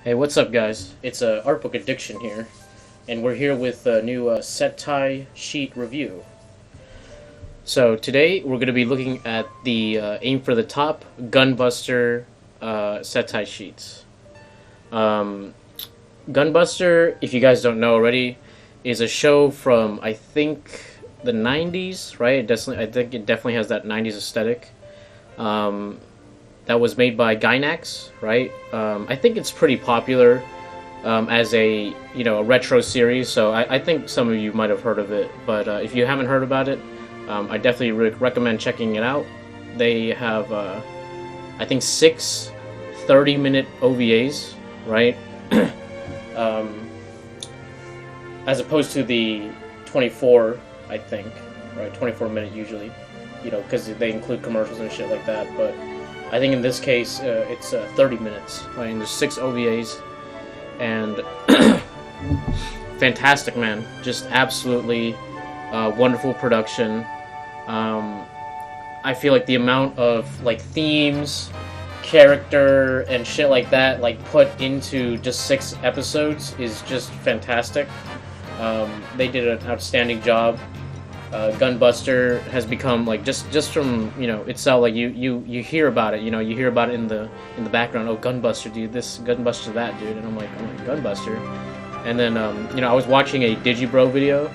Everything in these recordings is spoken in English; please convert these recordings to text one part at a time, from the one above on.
Hey, what's up, guys? It's Art Book Addiction here, and we're here with a new Settei sheet review. So today we're going to be looking at the Aim for the Top Gunbuster Settei sheets. Um, Gunbuster, if you guys don't know already, is a show from I think the '90s, right? I think it definitely has that '90s aesthetic. Um, that was made by Gynax, right? I think it's pretty popular as a retro series. So I think some of you might have heard of it, but if you haven't heard about it, I definitely recommend checking it out. They have I think 6 30-minute OVAs, right? um, as opposed to the 24, I think, right? 24-minute usually, because they include commercials and shit like that, but. I think in this case, it's 30 minutes. Right? And there's 6 OVAs, and fantastic, man! Just absolutely wonderful production. I feel like the amount of like themes, character, and shit like that, like put into just 6 episodes, is just fantastic. They did an outstanding job. Gunbuster has become like just from itself, like you hear about it, you hear about it in the background. Oh, Gunbuster, dude, this Gunbuster, that dude, and I'm like Gunbuster. And then I was watching a Digibro video,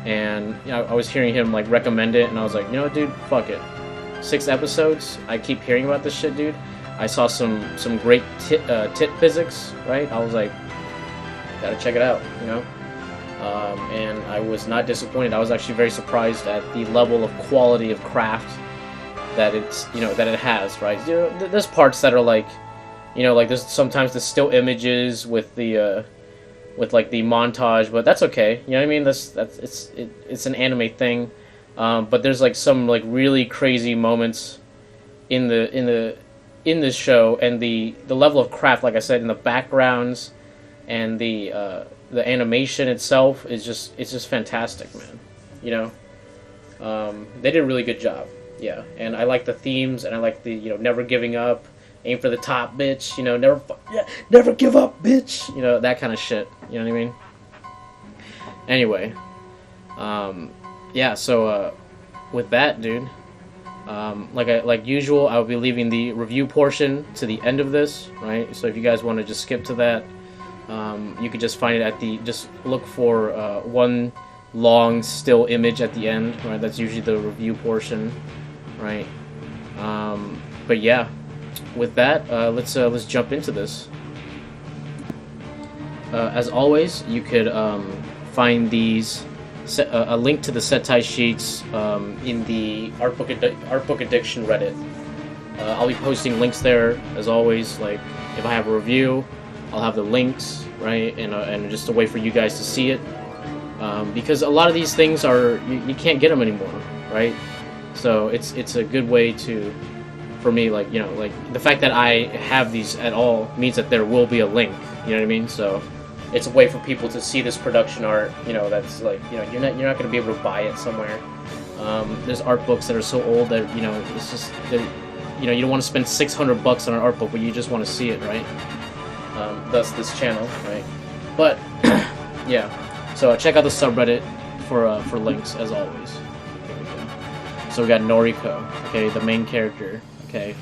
and I was hearing him like recommend it, and I was like, dude, fuck it, 6 episodes. I keep hearing about this shit, dude. I saw some great tit physics, right? I was like, gotta check it out, and I was not disappointed. I was actually very surprised at the level of quality of craft that that it has, right? There's parts that are like, like there's sometimes the still images with the with like the montage, but that's okay. You know what I mean? It's an anime thing, but there's like some like really crazy moments in this show, and the level of craft, like I said, in the backgrounds and the animation itself is just fantastic, man. They did a really good job. Yeah, and I like the themes, and I like the never giving up, aim for the top, bitch. Never give up, bitch. That kind of shit. You know what I mean? Anyway, yeah. So with that, dude, like usual, I'll be leaving the review portion to the end of this, right? So if you guys want to just skip to that. You could just find it just look for one long still image at the end, right? That's usually the review portion, right? But yeah, with that, let's jump into this. As always, you could find a link to the Settei sheets in the Art Book Addiction Reddit. I'll be posting links there as always. Like if I have a review, I'll have the links, right, and just a way for you guys to see it, because a lot of these things you can't get them anymore, right? So it's a good way for me, like like the fact that I have these at all means that there will be a link. You know what I mean? So it's a way for people to see this production art. That's like you're not going to be able to buy it somewhere. There's art books that are so old that it's just you don't want to spend $600 on an art book, but you just want to see it, right? Thus this channel, right? But yeah, so check out the subreddit for links as always. Here we go. So we got Noriko, okay, the main character, okay,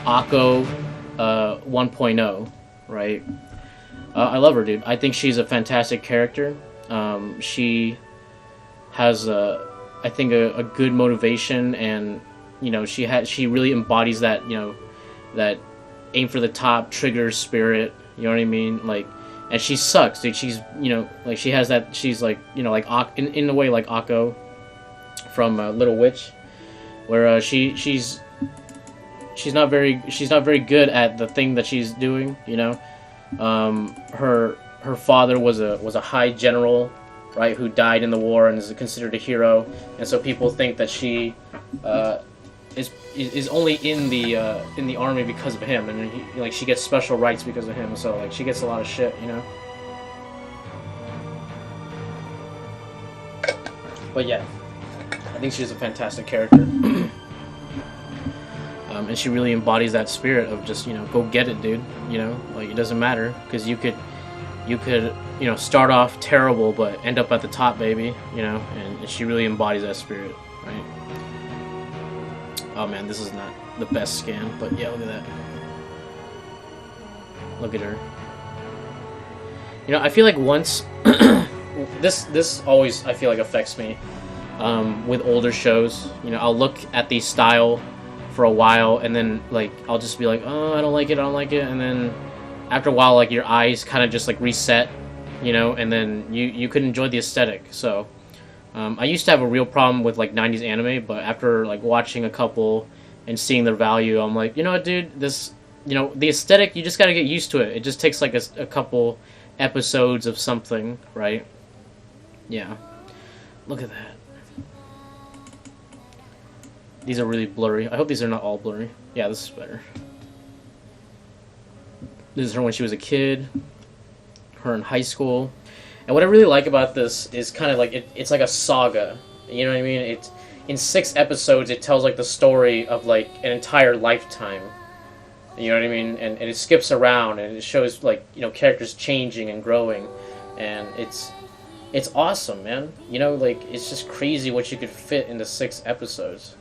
Akko 1.0, right? I love her, dude. I think she's a fantastic character. She has I think a good motivation, and she really embodies that that aim for the top, trigger spirit. You know what I mean? Like, and she sucks, dude. She's, like she has that. She's like, like in a way like Akko from Little Witch, where she's not very good at the thing that she's doing. Her father was a high general, right, who died in the war and is considered a hero, and so people think that she is only in the army because of him, and she gets special rights because of him. So like she gets a lot of shit, But yeah, I think she's a fantastic character. And she really embodies that spirit of just, go get it, dude. Like, it doesn't matter, because you could, start off terrible, but end up at the top, baby, and she really embodies that spirit, right? Oh man, this is not the best scan, but yeah, look at that. Look at her. I feel like once, this always, I feel like, affects me, with older shows. I'll look at the style for a while, and then, like, I'll just be like, oh, I don't like it, and then after a while, like, your eyes kind of just, like, reset, and then you could enjoy the aesthetic. So I used to have a real problem with, like, 90s anime, but after, like, watching a couple and seeing their value, I'm like, you know what, dude, this, the aesthetic, you just gotta get used to it. It just takes, like, a couple episodes of something, right? Yeah. Look at that. These are really blurry. I hope these are not all blurry. Yeah, this is better. This is her when she was a kid. Her in high school. And what I really like about this is kind of like, it's like a saga. You know what I mean? It's in 6 episodes, it tells, like, the story of, like, an entire lifetime. You know what I mean? And it skips around, and it shows, like, characters changing and growing. And it's awesome, man. Like, it's just crazy what you could fit into 6 episodes.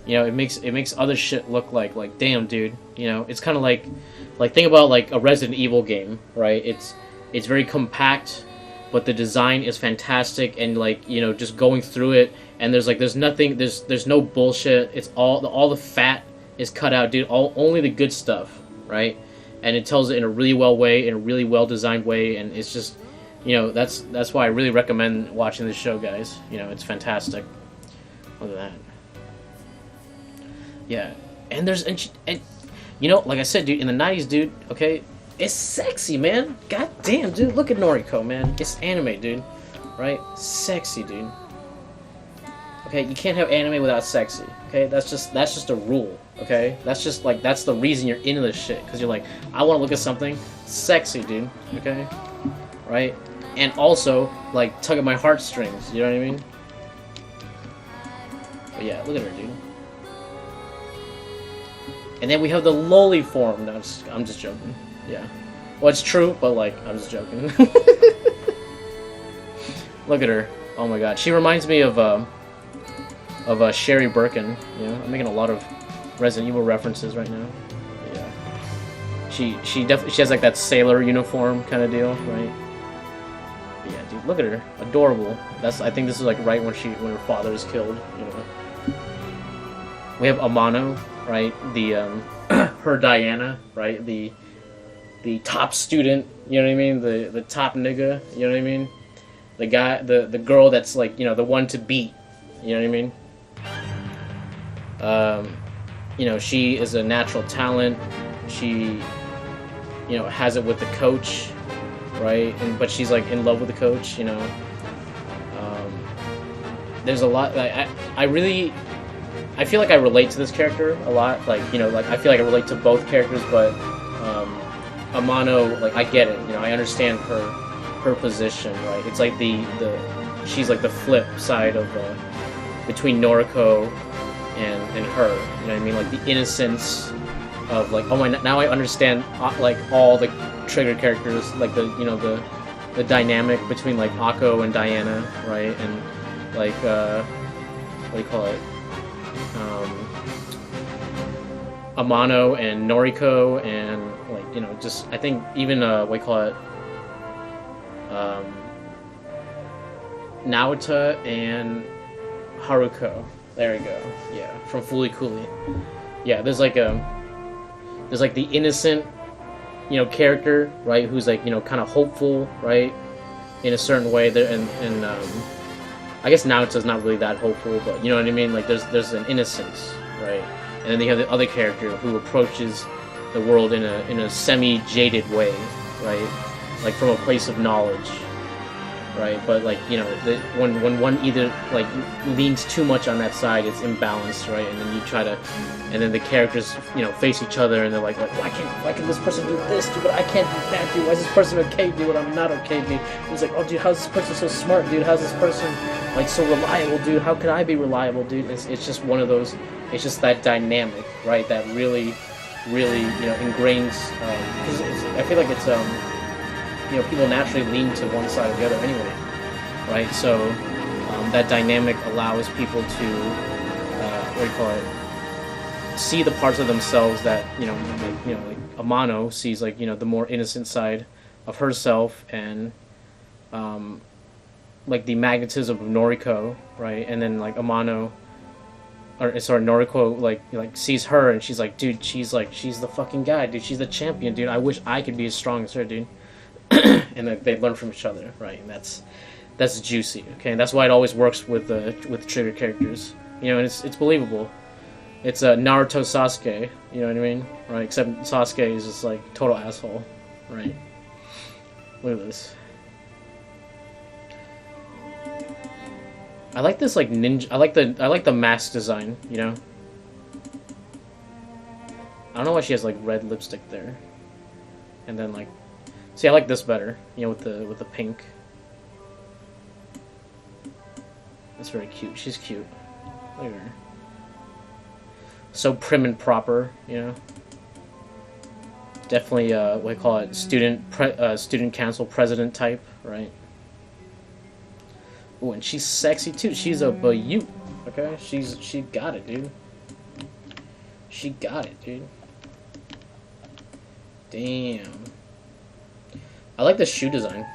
It makes other shit look like damn, dude. It's kind of like think about, like, a Resident Evil game, right? It's very compact, but the design is fantastic, and, like, just going through it, and there's nothing, there's no bullshit. It's all the fat is cut out, dude. Only the good stuff, right? And it tells it in a really in a really well designed way, and it's just, that's why I really recommend watching this show, guys. It's fantastic. Look at that. Yeah, and like I said, dude, in the 90s, dude, okay, it's sexy, man. God damn, dude, look at Noriko, man. It's anime, dude, right? Sexy, dude. Okay, you can't have anime without sexy. Okay, that's just a rule. Okay, that's just, like, that's the reason you're into this shit, because you're like, I want to look at something sexy, dude. Okay, right? And also, like, tug at my heartstrings. You know what I mean? But yeah, look at her, dude. And then we have the loli form. No, I'm just joking. Yeah. Well, it's true, but, like, I'm just joking. Look at her. Oh my god. She reminds me of Sherry Birkin. I'm making a lot of Resident Evil references right now. Yeah. She definitely has, like, that sailor uniform kind of deal, right? But yeah, dude, look at her. Adorable. I think this is, like, right when her father is killed, We have Amano, right? Her Diana, right? The top student, you know what I mean? The top nigga, you know what I mean? The guy, the girl that's, like, the one to beat, you know what I mean? She is a natural talent. She, has it with the coach, right? But she's, like, in love with the coach, There's a lot. I feel like I relate to this character a lot. Like, I feel like I relate to both characters, but Amano, like, I get it. I understand her position, right? It's like she's like the flip side of between Noriko and her. You know what I mean? Like, the innocence of, like, oh my, now I understand, like, all the trigger characters, like, the dynamic between, like, Akko and Diana, right? And, like, what do you call it? Amano and Noriko, and, like, just, I think even what do you call it? Naota and Haruko. There we go. Yeah, from Fooly Cooly. Yeah, there's like the innocent, character, right? Who's, like, kind of hopeful, right? In a certain way. There, and I guess Naota's not really that hopeful, but you know what I mean? Like, there's an innocence, right? And then you have the other character who approaches the world in a semi-jaded way, right? Like, from a place of knowledge. right? But like, you know, when one either like leans too much on that side, it's imbalanced, right? And then you try to, and then the characters, you know, face each other, and they're like why can this person do this, dude, but I can't do that, dude? Why is this person okay, dude, but I'm not okay, dude? And it's like, oh, dude, how's this person so smart, dude? How's this person like so reliable, dude? How could I be reliable, dude? It's just one of those. It's just that dynamic, right? That really, really, you know, ingrains. Because I feel like it's you know, people naturally lean to one side or the other anyway, right? So that dynamic allows people to what do you call it? See the parts of themselves that, you know, like Amano sees, like, you know, the more innocent side of herself, and like the magnetism of Noriko, right? And then like Amano, or sorry, Noriko like sees her, and she's like, dude, she's the fucking guy, dude. She's the champion, dude. I wish I could be as strong as her, dude. And they learn from each other, right? And that's juicy, okay? And that's why it always works with trigger characters, you know. And it's believable. It's a Naruto Sasuke, you know what I mean, right? Except Sasuke is just like total asshole, right? Look at this. I like this like ninja. I like the mask design, you know. I don't know why she has like red lipstick there, and then like, see, I like this better, you know, with the pink. That's very cute. She's cute. Look at her. So prim and proper, you know. Definitely, what do you call it? Student council president type, right? Oh, and she's sexy too. She's a beaut. Okay, she got it, dude. She got it, dude. Damn. I like the shoe design.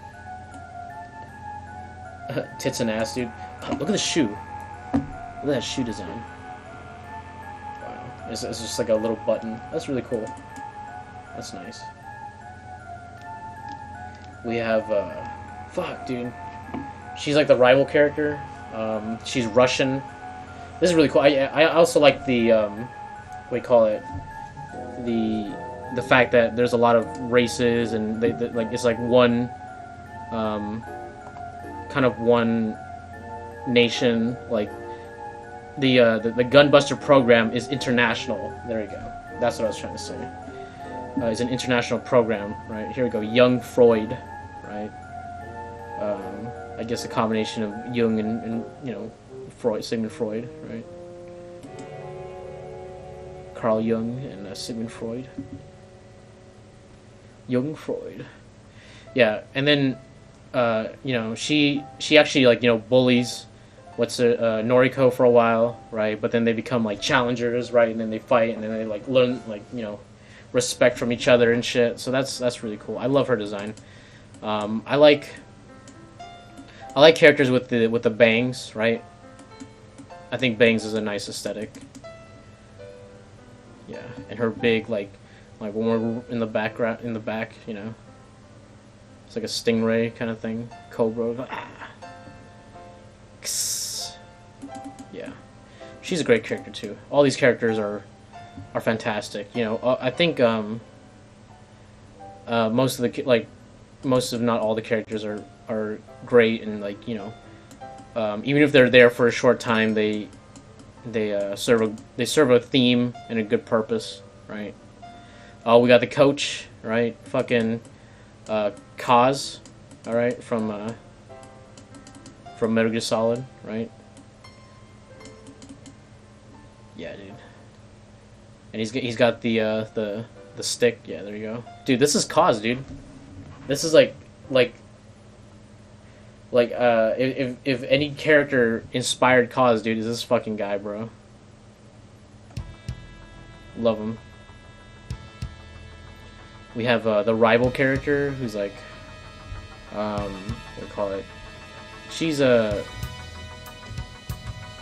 Tits and ass, dude. Oh, look at the shoe. Look at that shoe design. Wow. It's just like a little button. That's really cool. That's nice. We have, fuck, dude. She's like the rival character. She's Russian. This is really cool. I also like the, what do you call it? The fact that there's a lot of races, and they like, it's like one, kind of one nation. Like the Gunbuster program is international. There you go. That's what I was trying to say. It's an international program, right? Here we go. Young Freud, right? I guess a combination of Jung and you know, Freud, Sigmund Freud, right? Carl Jung and Sigmund Freud. Young Freud. Yeah, and then you know, she actually, like, you know, bullies Noriko for a while, right? But then they become like challengers, right? And then they fight, and then they like learn, like, you know, respect from each other and shit. So that's really cool. I love her design. I like characters with the bangs, right? I think bangs is a nice aesthetic. Yeah, and her big like when we're in the background, in the back, you know, it's like a stingray kind of thing, cobra. Yeah, she's a great character too. All these characters are fantastic. You know, I think most of not all the characters are great, and like, you know, even if they're there for a short time, they serve a theme and a good purpose, right? Oh, we got the coach, right? Fucking Kaz, all right, from Metal Gear Solid, right? Yeah, dude. And he's got the stick. Yeah, there you go, dude. This is Kaz, dude. This is like if any character inspired Kaz, dude, is this fucking guy, bro. Love him. We have the rival character, who's like, what do you call it? She's I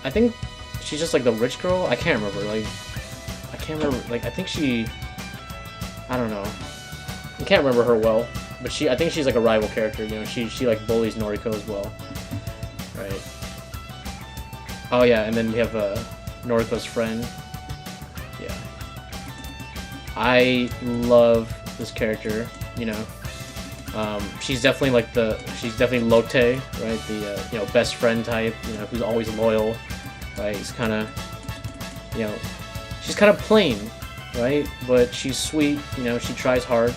think she's just like the rich girl. I can't remember. Like, I can't remember. Like, I think she, I don't know. I can't remember her well. But I think she's like a rival character, you know. She like bullies Noriko as well, right? Oh yeah, and then we have Noriko's friend. Yeah, I love this character, you know. She's definitely like she's definitely Lotte, right? The you know, best friend type, you know, who's always loyal, right? It's kind of, you know, she's kind of plain, right? But she's sweet, you know, she tries hard,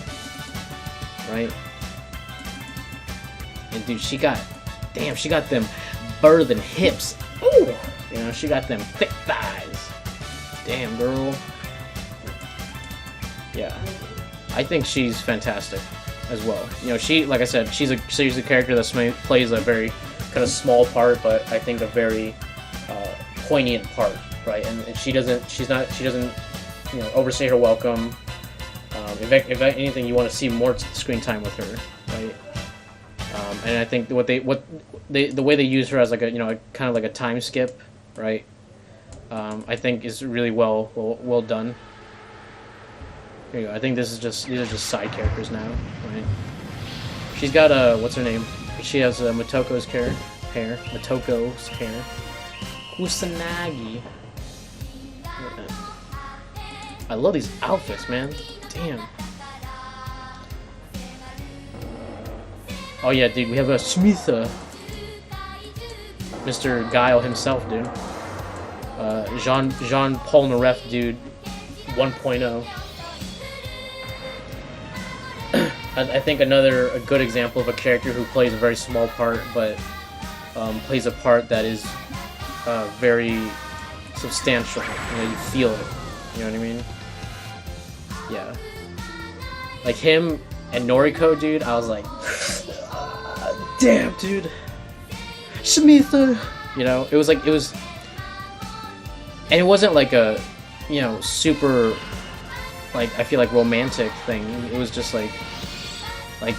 right? And dude, she got them birthing hips. Ooh, you know, she got them thick thighs. Damn, girl. Yeah, I think she's fantastic as well. You know, she, like I said, she's a character that plays a very kind of small part, but I think a very poignant part, right? And she doesn't, you know, overstay her welcome. If anything, you want to see more screen time with her, right? And I think the way they use her as like a, you know, kind of like a time skip, right? I think is really well done. Here you go. I think these are just side characters now, right? She's got what's her name? She has Motoko's hair. Motoko's hair. Kusanagi. I love these outfits, man. Damn. Oh yeah, dude, we have a Smitha. Mr. Guile himself, dude. Jean Polnareff, dude. 1.0. I think a good example of a character who plays a very small part, but plays a part that is very substantial. You know, you feel it. You know what I mean? Yeah. Like him and Noriko, dude, I was like, damn, dude. Shmitha. You know, it was, and it wasn't like a, you know, super, like, I feel like romantic thing. It was just like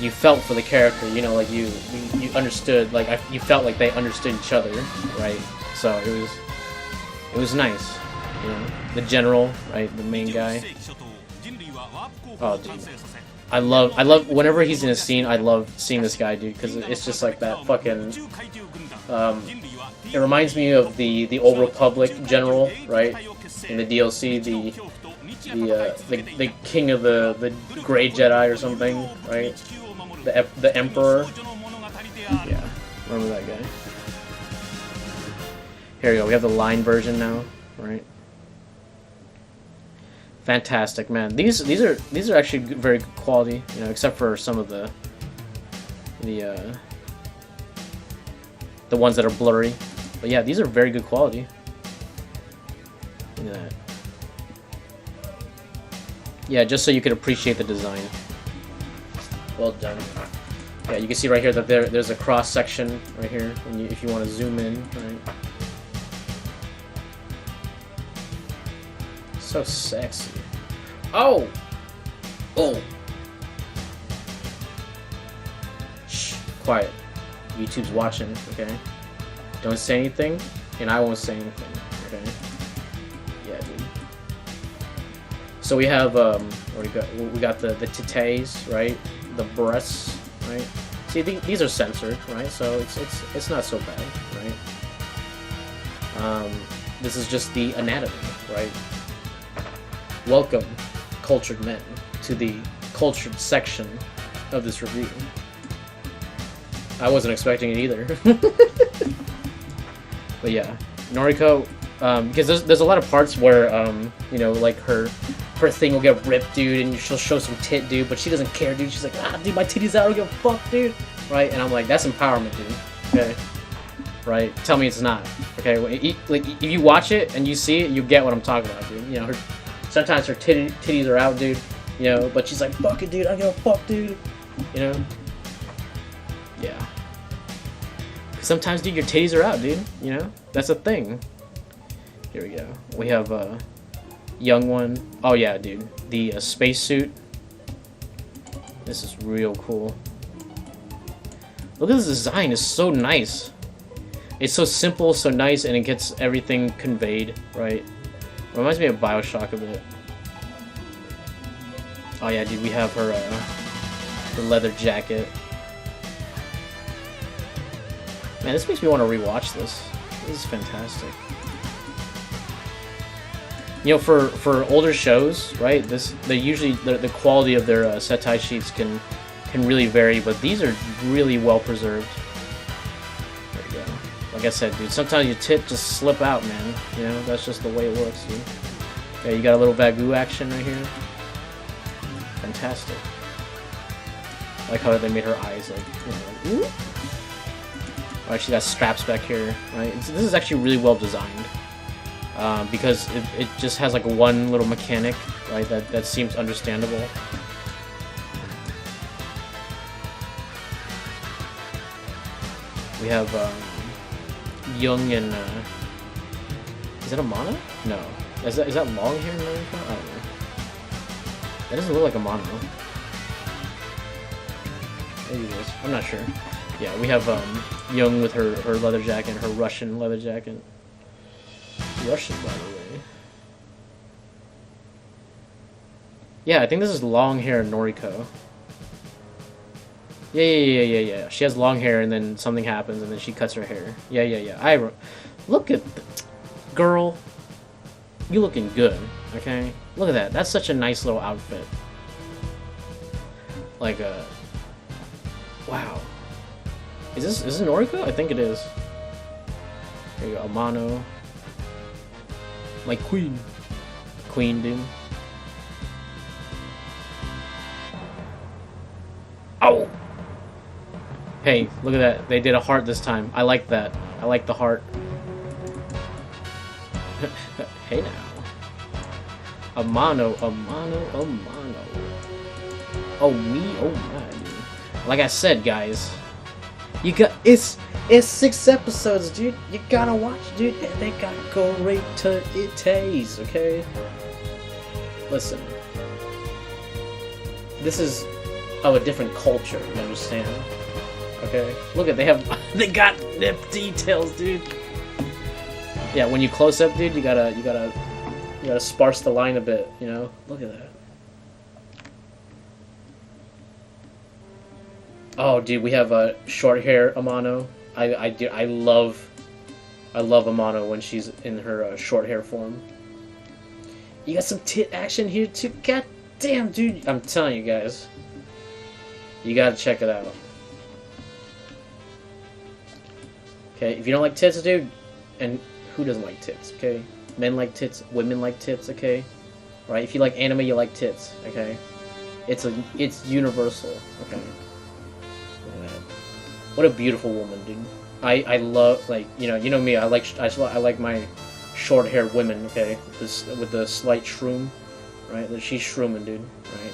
you felt for the character, you know, like you understood, like you felt like they understood each other, right? So it was nice, you know. The general, right, the main guy. Oh, dude, I love whenever he's in a scene. I love seeing this guy, dude, because it's just like that fucking. It reminds me of the Old Republic general, right? In the DLC, the king of the Grey Jedi or something, right? The Emperor. Yeah, remember that guy. Here we go. We have the line version now, right? Fantastic, man. These are actually very good quality, you know, except for some of the ones that are blurry. But yeah, these are very good quality. Look at that. Yeah, just so you could appreciate the design. Well done. Yeah, you can see right here that there's a cross section right here if you want to zoom in, right? So sexy. Oh! Oh! Shh, quiet. YouTube's watching, okay? Don't say anything, and I won't say anything, okay? Yeah, dude. So we have, we got the titties, right? The breasts, right? See, these are censored, right? So it's not so bad, right? This is just the anatomy, right? Welcome, cultured men, to the cultured section of this review. I wasn't expecting it either. But yeah, Noriko, because there's a lot of parts where, you know, like her thing will get ripped, dude, and she'll show some tit, dude, but she doesn't care, dude. She's like, ah, dude, my titty's out, I don't give a fuck, dude. Right? And I'm like, that's empowerment, dude. Okay? Right? Tell me it's not. Okay? Like, if you watch it and you see it, you get what I'm talking about, dude. You know, sometimes her titties are out, dude. You know, but she's like, fuck it, dude, I don't give a fuck, dude. You know? Yeah. Sometimes, dude, your titties are out, dude. You know? That's a thing. Here we go. We have a young one. Oh, yeah, dude. The spacesuit. This is real cool. Look at this design. It's so nice. It's so simple, so nice, and it gets everything conveyed, right? Reminds me of Bioshock a bit. Oh, yeah, dude. We have her leather jacket. Man, this makes me want to rewatch this. This is fantastic. You know, for older shows, right? They usually the quality of their Settei sheets can can really vary, but these are really well preserved. There you go. Like I said, dude, sometimes your tit just slip out, man. You know, that's just the way it works, dude. Yeah, you got a little Vagu action right here. Fantastic. I like how they made her eyes like, you know, Alright, she got straps back here, right? This is actually really well designed. Because it just has like one little mechanic, right, that seems understandable. We have Young and is that a mono? No. Is that long hair? I don't know. That doesn't look like a mono. Maybe it is. I'm not sure. Yeah, we have Young with her leather jacket, her Russian leather jacket. Russian, by the way. Yeah, I think this is long hair Noriko. Yeah. She has long hair, and then something happens, and then she cuts her hair. Yeah. Look at girl. You looking good, okay? Look at that. That's such a nice little outfit. Like wow. Is this Noriko? I think it is. There you go, Amano. My queen. Queen, dude. Oh! Hey, look at that. They did a heart this time. I like that. I like the heart. Hey now. Amano. Oh, me? Oh, my, dude. Like I said, guys. You got... It's 6 episodes, dude. You gotta watch, dude. They got great titties, okay? Listen. This is of a different culture, you understand? Okay? Look at, they got nip details, dude. Yeah, when you close up, dude, you gotta sparse the line a bit, you know? Look at that. Oh, dude, we have a short hair Amano. I love Amano when she's in her short hair form. You got some tit action here too. God damn, dude! I'm telling you guys, you gotta check it out. Okay, if you don't like tits, dude, and who doesn't like tits? Okay, men like tits, women like tits. Okay, right? If you like anime, you like tits. Okay, it's universal. Okay. What a beautiful woman, dude. I love, like, you know me, I like my short haired women, okay? With the slight shroom, right? She's shrooming, dude, right?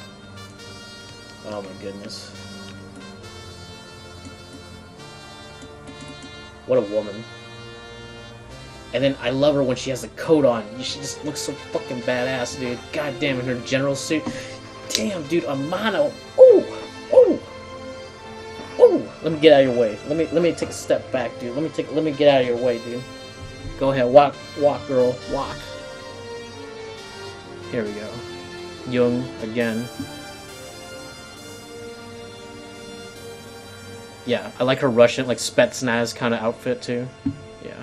Oh my goodness. What a woman. And then I love her when she has a coat on. She just looks so fucking badass, dude. God damn, in her general suit. Damn, dude, Amano. Ooh! Ooh! Ooh, let me get out of your way. Let me take a step back, dude. Let me get out of your way, dude. Go ahead, walk, girl, walk. Here we go. Young again. Yeah, I like her Russian, like Spetsnaz kind of outfit too. Yeah.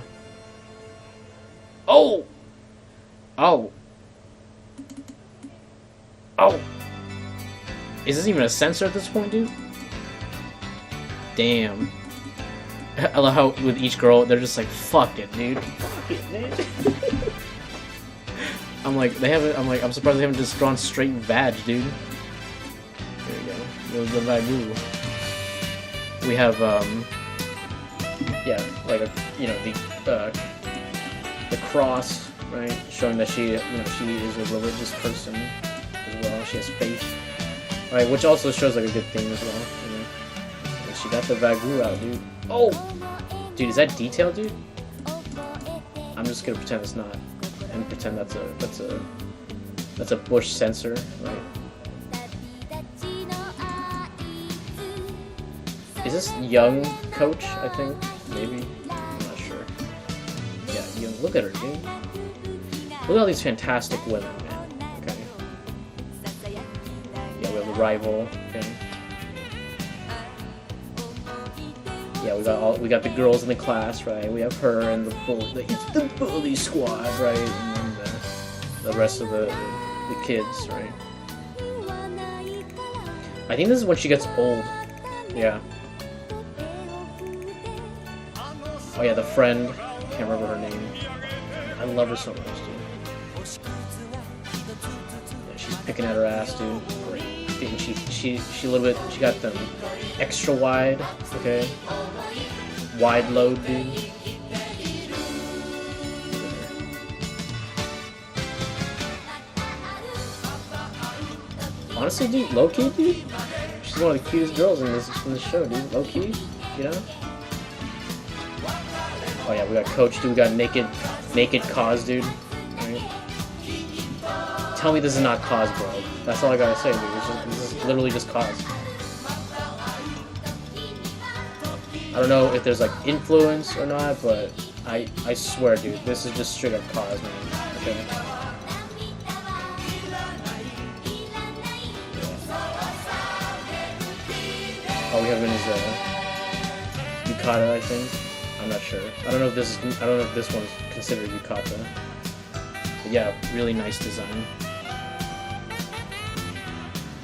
Oh. Oh. Oh. Is this even a sensor at this point, dude? Damn. I love how with each girl, they're just like, fuck it, dude. Fuck it, dude. I'm surprised they haven't just drawn straight vag, dude. There you go. The Vagu. We have, yeah, like, the cross, right? Showing that she is a religious person as well. She has faith. Right, which also shows like a good thing as well, you know? She got the Vagu out, dude. Oh! Dude, is that detail, dude? I'm just gonna pretend it's not. And pretend that's a bush sensor, right? Is this Young Coach, I think? Maybe? I'm not sure. Yeah, Young. Look at her, dude. Look at all these fantastic women, man. Okay. Yeah, we have the rival, okay. Yeah, we got the girls in the class, right? We have her and it's the bully squad, right? And then the rest of the kids, right? I think this is when she gets old. Yeah. Oh yeah, the friend. Can't remember her name. I love her so much, dude. Yeah, she's picking at her ass, dude. Great. And she a little bit. She got them extra wide. Okay. Wide load, dude. Honestly, dude, low-key, dude, she's one of the cutest girls in this show, dude. Low-key, you know? Oh yeah, we got Coach, dude. We got naked Cause, dude. Right? Tell me this is not Cause, bro. That's all I gotta say, dude. This is literally just Cause. I don't know if there's like influence or not, but I swear, dude, this is just straight up Cause, man. Okay. All we have in is Yukata, I think. I'm not sure. I don't know if this one's considered Yukata. But yeah, really nice design.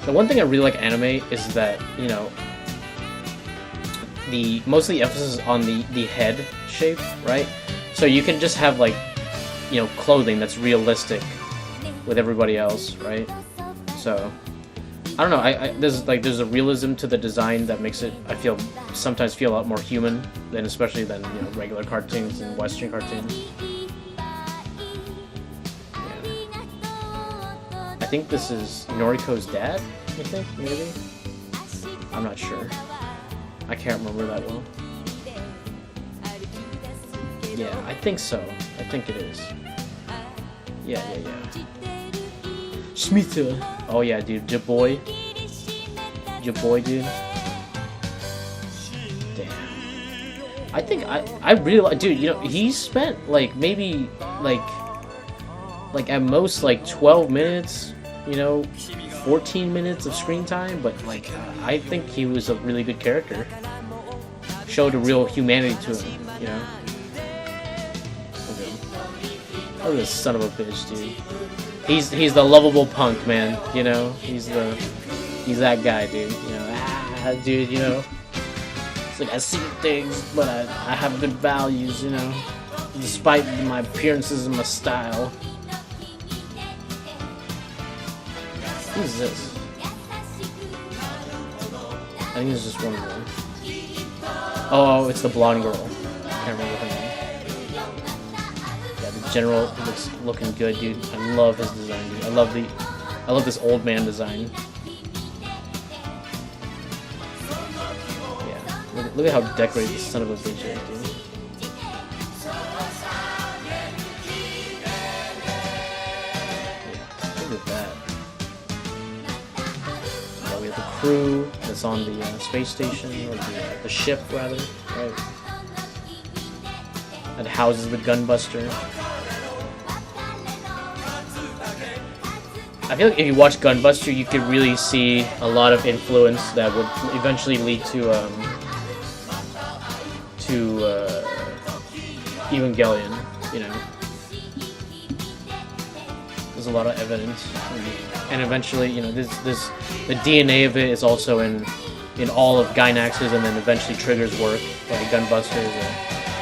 The one thing I really like anime is that, you know, most of the emphasis is on the head shape, right? So you can just have like, you know, clothing that's realistic with everybody else, right? So I don't know. There's a realism to the design that makes it, I feel, sometimes feel a lot more human than you know, regular cartoons and Western cartoons. Yeah. I think this is Noriko's dad. I think maybe. I'm not sure. I can't remember that well. Yeah, I think so. I think it is. Yeah. Smita. Oh yeah, dude. Jaboy, dude. Damn. I think I really like, dude, you know, he spent like maybe like at most like 12 minutes, you know, 14 minutes of screen time, but like I think he was a really good character. Showed a real humanity to him, you know. Look at this son of a bitch, dude. He's the lovable punk, man. You know, he's that guy, dude. You know, dude. You know, it's like I see things, but I have good values. You know, despite my appearances and my style. Who's this? I think it's just one more. Oh, it's the blonde girl. I can't remember her name. Yeah, the general looks looking good, dude. I love his design, dude. I love this old man design. Yeah, look at how decorated this son of a bitch is, dude. Yeah, look at that. Yeah, we have the crew that's on the space station, or the ship rather, right? That houses the Gunbuster. I feel like if you watch Gunbuster, you could really see a lot of influence that would eventually lead to Evangelion. You know, there's a lot of evidence, and eventually, you know, the DNA of it is also in all of Gainax's, and then eventually Trigger's work. Like Gunbuster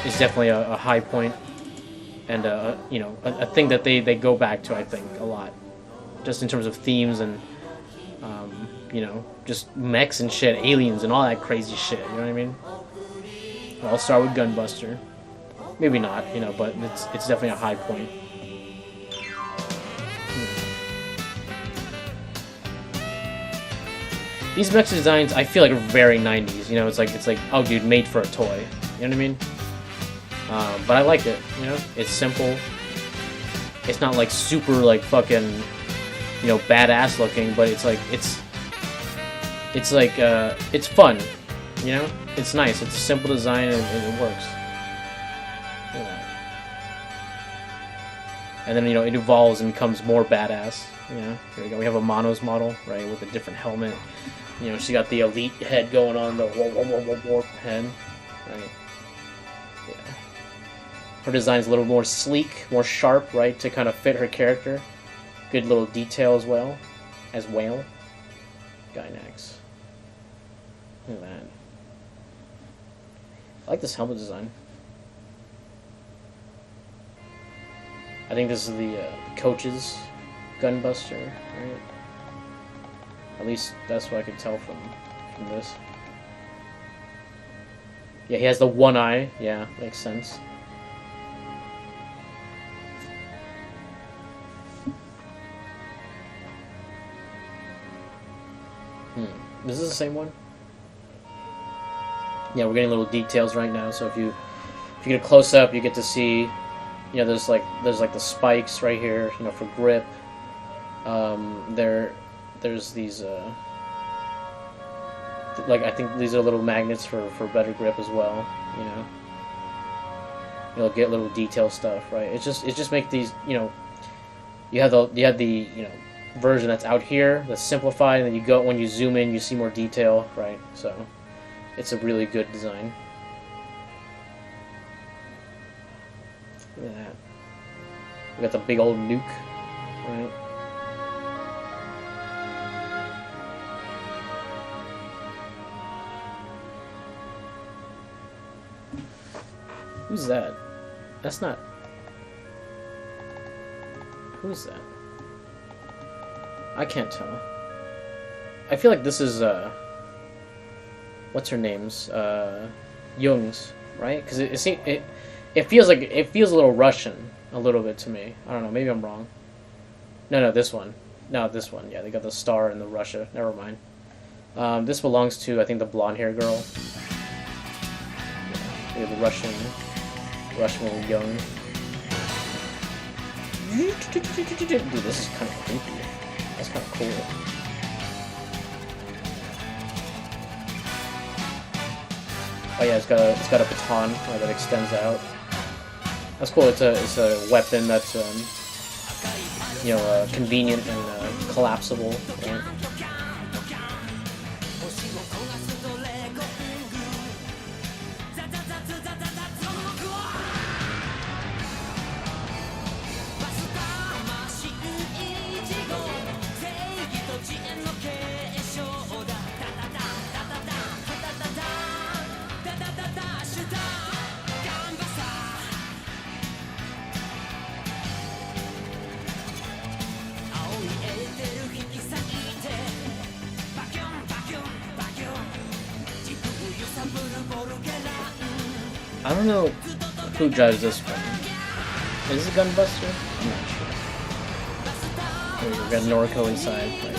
is definitely a high point, and you know, a thing that they go back to, I think, a lot, just in terms of themes and you know, just mechs and shit, aliens and all that crazy shit. You know what I mean? I'll start with Gunbuster. Maybe not, you know, but it's definitely a high point. These mech designs, I feel like, are very 90s. You know, it's like, oh, dude, made for a toy. You know what I mean? But I like it. You know, it's simple. It's not like super like fucking, you know, badass looking, but it's like it's fun. You know, it's nice. It's a simple design and it works. Look at that. And then, you know, it evolves and becomes more badass. You know, here we go. We have a Mono's model, right, with a different helmet. You know, she got the elite head going on, the warp head, right? Yeah. Her design's a little more sleek, more sharp, right, to kind of fit her character. Good little detail as well. Gainax. Look at that. I like this helmet design. I think this is the coach's Gunbuster, right? At least that's what I could tell from this. Yeah, he has the one eye. Yeah, makes sense. Is this the same one? Yeah, we're getting little details right now. So if you get a close up, you get to see, you know, there's like the spikes right here, you know, for grip. There's these like, I think these are little magnets for better grip as well. You know, you'll get little detail stuff, right? It just make these, you know, you have the you know, version that's out here that's simplified, and then when you zoom in, you see more detail, right? So it's a really good design. Look at that. We got the big old nuke, right? Who's that? That's not... Who's that? I can't tell. I feel like this is, what's her name's? Jung's, right? Because it feels like, it feels a little Russian, a little bit to me. I don't know, maybe I'm wrong. No, this one. No, this one. Yeah, they got the star and the Russia. Never mind. This belongs to, I think, the blonde-haired girl. Yeah, the Russian Jung. Dude, this is kind of creepy. That's kind of cool. Oh yeah, it's got a baton that extends out. That's cool. It's a weapon that's you know, convenient and collapsible. Right? I don't know who drives this one. Is it Gunbuster? I'm not sure. We got Norco inside. Like,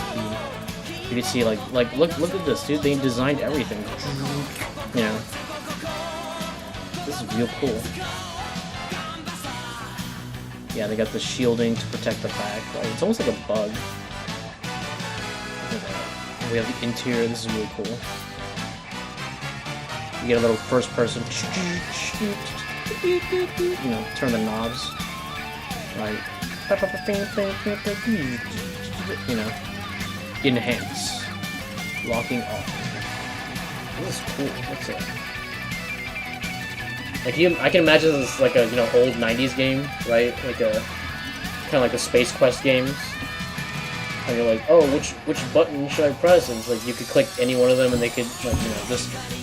you can see like look at this, dude. They designed everything. You know, this is real cool. Yeah, they got the shielding to protect the back. Right? It's almost like a bug. Look at that. We have the interior. This is really cool. You get a little first person, you know, turn the knobs, right? You know, enhance, locking off. This is cool. What's that? Like, I can imagine this like a, you know, old '90s game, right? Like a kind of like a Space Quest games. And you're like, oh, which button should I press? And it's like you could click any one of them, and they could, like, you know,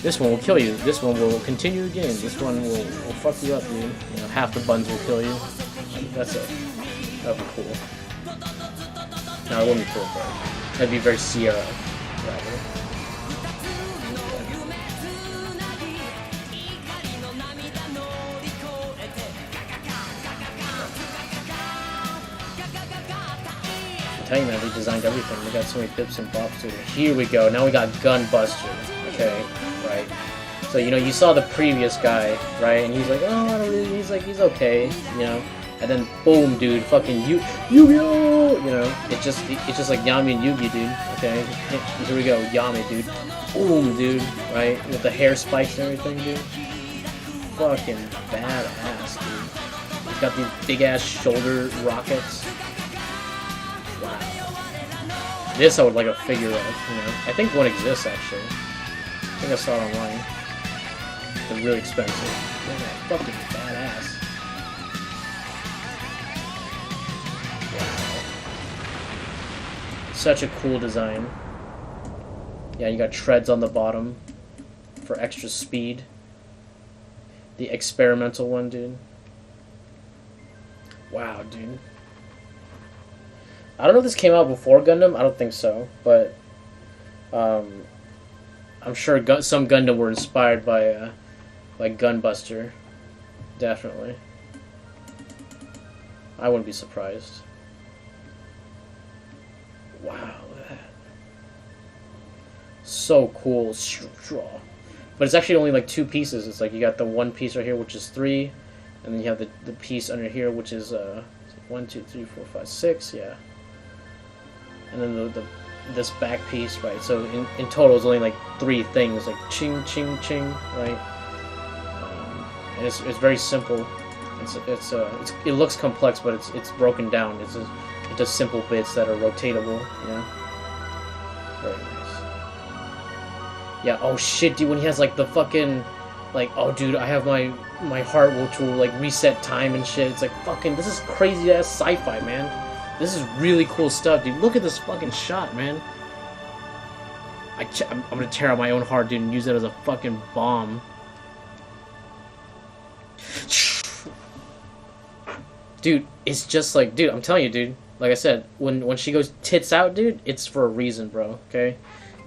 this one will kill you. This one will continue the game. This one will fuck you up, dude. You know, half the buttons will kill you. That's it. That'd be cool. No, it wouldn't be cool, but that'd be very Sierra, rather. Hey man, they designed everything. They got so many pips and bops to it. Here we go. Now we got Gunbuster. Okay, right. So, you know, you saw the previous guy, right? And he's like, oh, I don't really. He's like, he's okay, you know. And then boom, dude, fucking Yu-Gi-Oh! You know, it's just like Yami and Yugi, dude. Okay, here we go, Yami, dude. Boom, dude, right? With the hair spikes and everything, dude. Fucking badass, dude. He's got these big ass shoulder rockets. Wow. This I would like a figure of, you know. I think one exists, actually. I think I saw it online. They're really expensive. Look at that, fucking badass. Wow. Such a cool design. Yeah, you got treads on the bottom. for extra speed. The experimental one, dude. Wow, dude. I don't know if this came out before Gundam. I don't think so, but I'm sure some Gundam were inspired by like Gunbuster. Definitely. I wouldn't be surprised. Wow, look at that. So cool. But it's actually only like 2 pieces. It's like you got the one piece right here, which is 3, and then you have the piece under here, which is 1, 2, 3, 4, 5, 6, yeah. And then this back piece, right? So in total, it's only like 3 things, like ching, ching, ching, right? And it's very simple. It looks complex, but it's broken down. It's just simple bits that are rotatable, you know. Very nice. Yeah. Oh shit, dude. When he has like the fucking, like, oh dude, I have my heart which will like reset time and shit. It's like fucking. This is crazy ass sci-fi, man. This is really cool stuff, dude. Look at this fucking shot, man. I'm gonna tear out my own heart, dude, and use it as a fucking bomb. Dude, it's just like, dude, I'm telling you, dude. Like I said, when she goes tits out, dude, it's for a reason, bro. Okay.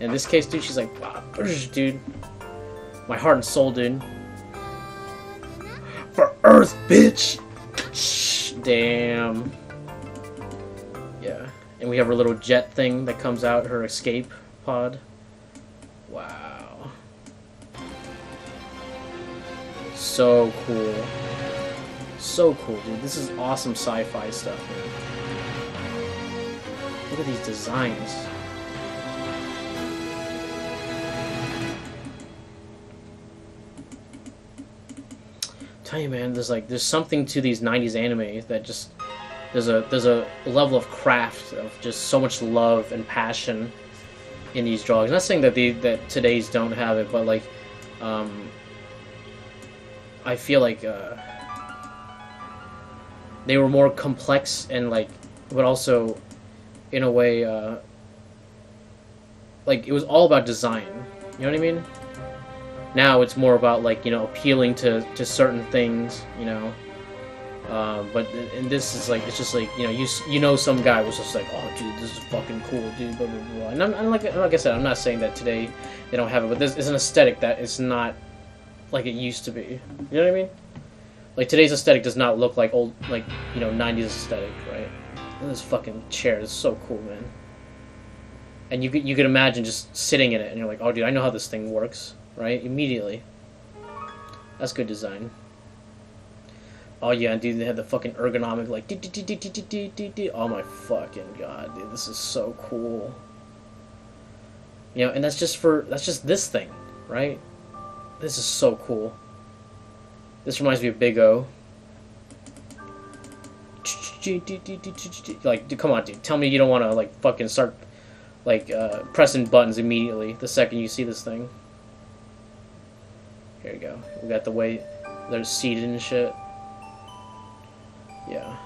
In this case, dude, she's like, wow, dude, my heart and soul, dude. For Earth, bitch. Damn. Yeah, and we have her little jet thing that comes out, her escape pod. Wow. So cool. So cool, dude. This is awesome sci-fi stuff, man. Look at these designs. Tell you, man, there's something to these 90s anime that just there's a level of craft, of just so much love and passion in these drawings. I'm not saying that today's don't have it, but like I feel like they were more complex and like, but also in a way like it was all about design. You know what I mean? Now it's more about like, you know, appealing to certain things, you know. But in this is like, it's just like, you know, some guy was just like, oh dude, this is fucking cool, dude, blah blah blah. And I'm like I said, I'm not saying that today they don't have it, but this is an aesthetic that is not like it used to be. You know what I mean? Like today's aesthetic does not look like old, like, you know, 90s aesthetic, right? And this fucking chair is so cool, man. And you could imagine just sitting in it, and you're like, oh dude, I know how this thing works, right? Immediately. That's good design. Oh yeah, dude, they had the fucking ergonomic, like, oh my fucking god, dude, this is so cool. You know, and that's just this thing, right? This is so cool. This reminds me of Big O. Like, dude, come on, dude, tell me you don't want to, like, fucking start, like, pressing buttons immediately the second you see this thing. Here you go. We got the way they're seated and shit. Yeah.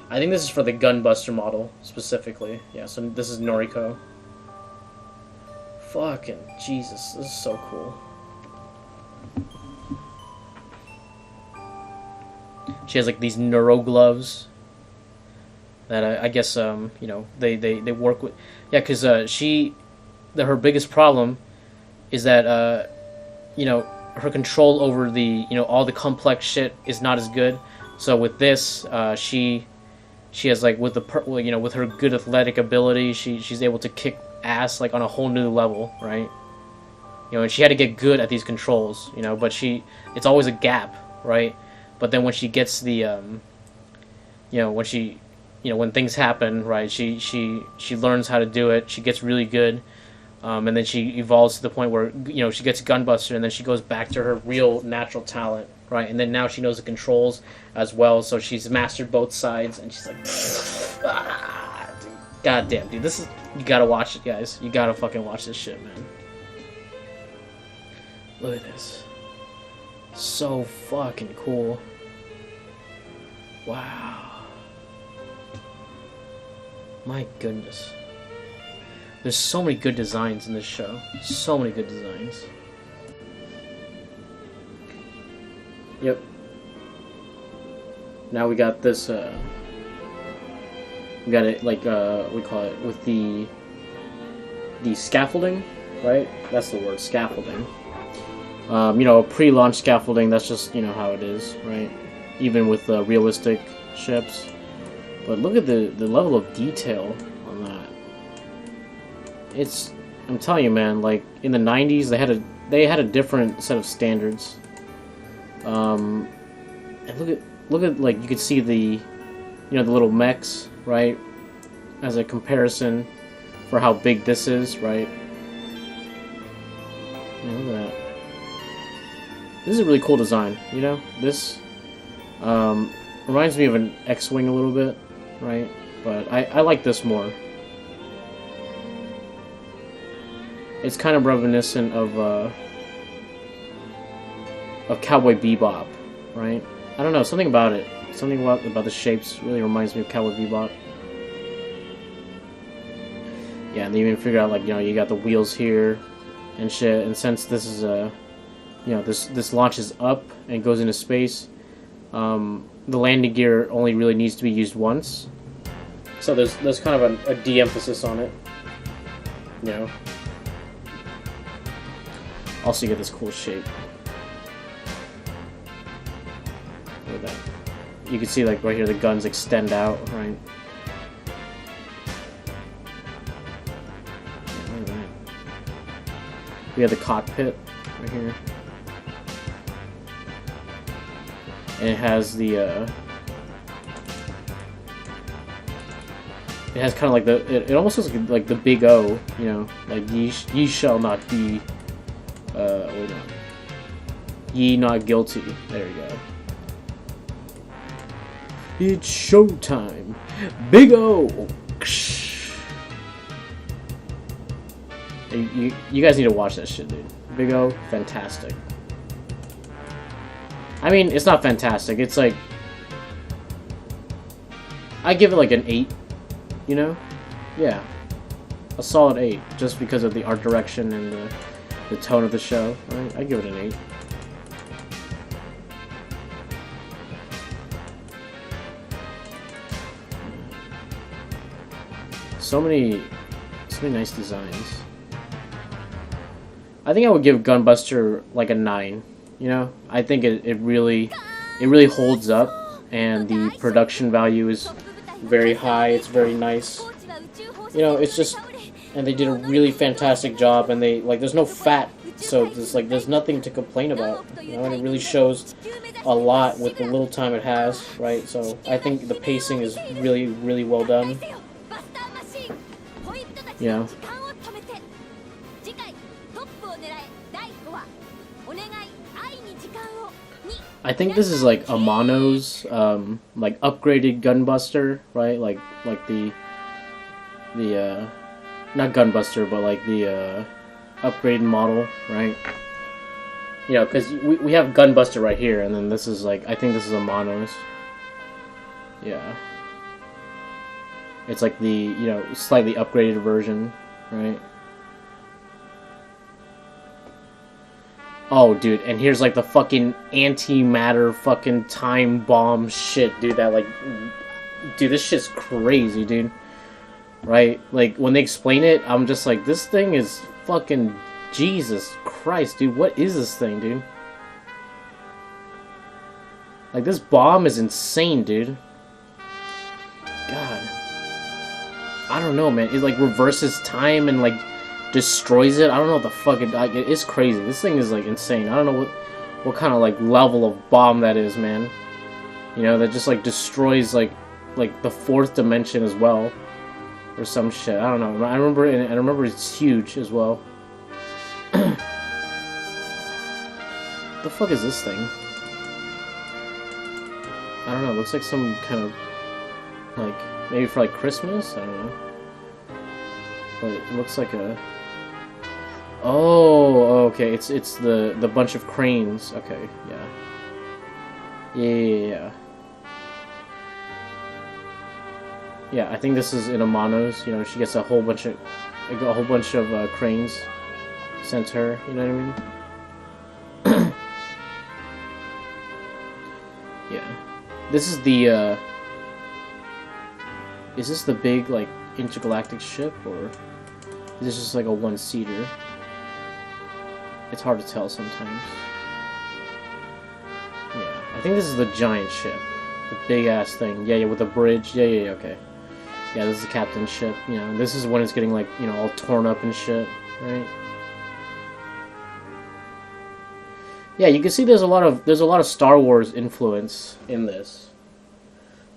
I think this is for the Gunbuster model, specifically. Yeah, so this is Noriko. Fucking Jesus, this is so cool. She has like these neuro gloves that I guess you know, they work with. Yeah, because her biggest problem is that you know, her control over the, you know, all the complex shit is not as good. So with this, she has like with you know, with her good athletic ability, she's able to kick ass like on a whole new level, right? You know, and she had to get good at these controls, you know, but it's always a gap, right? But then when she gets the you know, when things happen, right, she learns how to do it. She gets really good. And then she evolves to the point where, you know, she gets Gunbuster, and then she goes back to her real natural talent, right? And then now she knows the controls as well, so she's mastered both sides, and she's like, ah, dude. God damn, dude, this is, you gotta watch it, guys. You gotta fucking watch this shit, man. Look at this. So fucking cool. Wow. My goodness. There's so many good designs in this show. So many good designs. Yep. Now we got this, we got it, like, we call it, with the scaffolding, right? That's the word, scaffolding. You know, pre-launch scaffolding, that's just, you know, how it is, right? Even with realistic ships. But look at the level of detail on that. It's, I'm telling you, man, like, in the 90s, they had a different set of standards. And look at, like, you could see the, you know, the little mechs, right? As a comparison for how big this is, right? Yeah, look at that. This is a really cool design, you know? This reminds me of an X-Wing a little bit, right? But I like this more. It's kind of reminiscent of Cowboy Bebop, right? I don't know, something about it. Something about the shapes really reminds me of Cowboy Bebop. Yeah, and they even figure out, like, you know, you got the wheels here and shit, and since this is you know, this launches up and goes into space, the landing gear only really needs to be used once. So there's kind of a de-emphasis on it, you know. Also, you get this cool shape. Look at that. You can see, like, right here, the guns extend out, right? Alright. We have the cockpit right here. And it has the, it has kind of like it almost looks like the big O, you know, like ye shall not be, wait on. Ye not guilty. There you go. It's showtime. Big O. You guys need to watch that shit, dude. Big O, fantastic. I mean, it's not fantastic. It's like, I give it like an 8, you know? Yeah. A solid 8, just because of the art direction and the tone of the show. Right? I give it an 8. So many nice designs. I think I would give Gunbuster like a 9. You know, I think it really holds up, and the production value is very high. It's very nice. You know, it's just, and they did a really fantastic job, and they, like, there's no fat, so there's nothing to complain about. You know, and it really shows a lot with the little time it has, right? So I think the pacing is really well done. You know. I think this is like Amano's like upgraded Gunbuster, right? Like the not Gunbuster, but like the upgraded model, right? You know, because we have Gunbuster right here, and then this is like, I think this is Amano's. Yeah. It's like the, you know, slightly upgraded version, right? Oh, dude, and here's, like, the fucking antimatter fucking time bomb shit, dude, that, like... Dude, this shit's crazy, dude. Right? Like, when they explain it, I'm just like, this thing is fucking... Jesus Christ, dude, what is this thing, dude? Like, this bomb is insane, dude. God. I don't know, man. It, like, reverses time and, like... destroys it. I don't know what the fuck it's crazy. This thing is like insane. I don't know what kind of like level of bomb that is, man. You know, that just like destroys like the fourth dimension as well, or some shit. I don't know. I remember it's huge as well. The fuck is this thing? I don't know. It looks like some kind of like maybe for like Christmas. I don't know. But it looks like a... Oh, okay. It's the bunch of cranes. Okay, yeah. Yeah. Yeah, I think this is in Amano's. You know, she gets a whole bunch of cranes sent to her. You know what I mean? Yeah. This is the, is this the big, like, intergalactic ship, or is this just like a one-seater? It's hard to tell sometimes. Yeah, I think this is the giant ship. The big-ass thing. Yeah, with the bridge. Yeah, okay. Yeah, this is the captain's ship. You know, this is when it's getting, like, you know, all torn up and shit, right? Yeah, you can see there's a lot of Star Wars influence in this.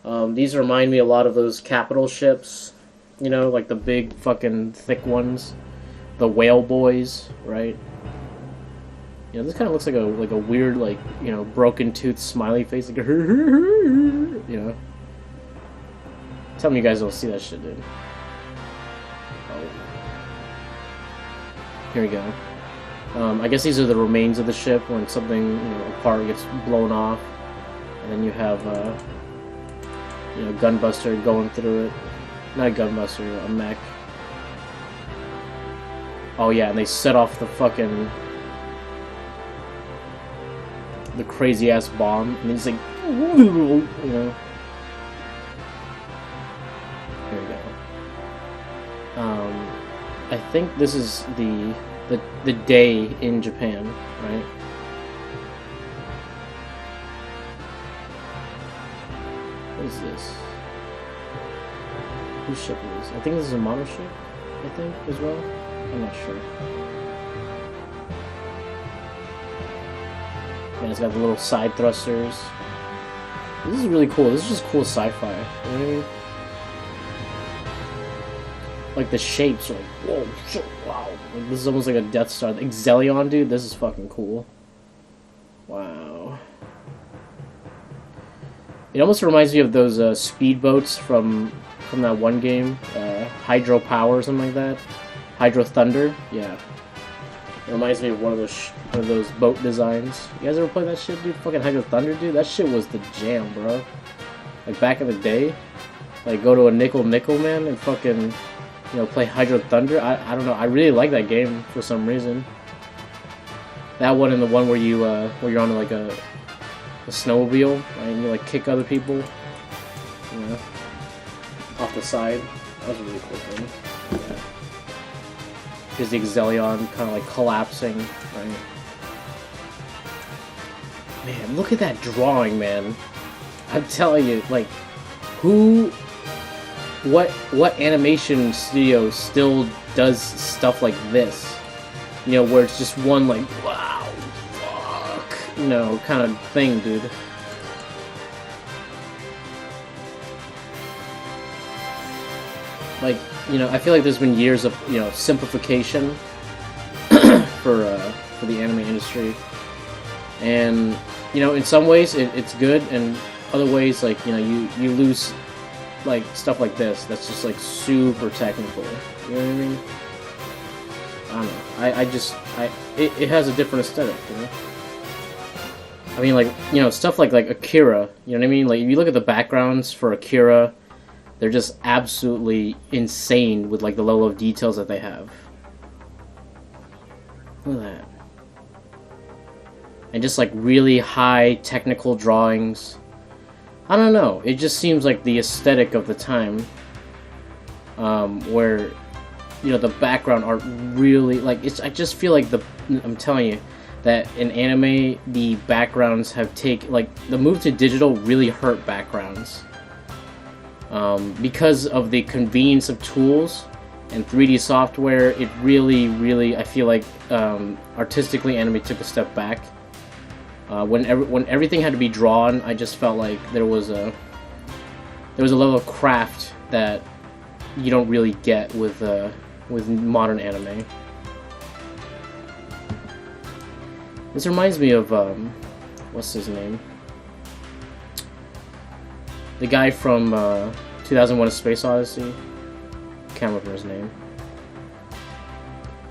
These remind me a lot of those capital ships, you know, like the big fucking thick ones, the whale boys, right? You know, this kind of looks like a weird, like, you know, broken tooth smiley face, like, you know. Tell me you guys don't see that shit, dude. Oh. Here we go. I guess these are the remains of the ship when something, you know, a part gets blown off, and then you have, you know, Gunbuster going through it. Not a Gunbuster, a mech. Oh yeah, and they set off the fucking... the crazy-ass bomb, and he's like... you know. Here we go. I think this is the day in Japan, right? What is this? Whose ship is this? I think this is a mono ship, I think, as well. I'm not sure. And it's got the little side thrusters. This is really cool. This is just cool sci-fi. You know what I mean? Like the shapes are like, whoa, shit, wow. Like, this is almost like a Death Star. Exelion, dude, this is fucking cool. Wow. It almost reminds me of those speedboats from that one game, Hydro Power or something like that. Hydro Thunder, yeah. It reminds me of one of those boat designs. You guys ever play that shit, dude? Fucking Hydro Thunder, dude. That shit was the jam, bro. Like back in the day, like go to a nickel man and fucking, you know, play Hydro Thunder. I don't know. I really like that game for some reason. That one and the one where you're on like a snowmobile, right? And you like kick other people, you know, off the side. That was a really cool thing. Yeah. Because the Exelion kind of like collapsing, right? Man, look at that drawing, man. I'm telling you, like, what animation studio still does stuff like this? You know, where it's just one, like, wow, fuck, you know, kind of thing, dude. Like, you know, I feel like there's been years of, you know, simplification for the anime industry. And, you know, in some ways it's good, and other ways, like, you know, you lose, like, stuff like this that's just, like, super technical. You know what I mean? I don't know. It has a different aesthetic, you know? I mean, like, you know, stuff like Akira, you know what I mean? Like, if you look at the backgrounds for Akira, they're just absolutely insane with, like, the level of details that they have. Look at that. And just, like, really high technical drawings. I don't know. It just seems like the aesthetic of the time, where, you know, the background art really, like, I just feel like I'm telling you, that in anime, the backgrounds have like, the move to digital really hurt backgrounds. Because of the convenience of tools and 3D software, it really, I feel like, artistically, anime took a step back. When everything had to be drawn, I just felt like there was a level of craft that you don't really get with modern anime. This reminds me of what's his name? The guy from 2001: A Space Odyssey. Can't remember his name.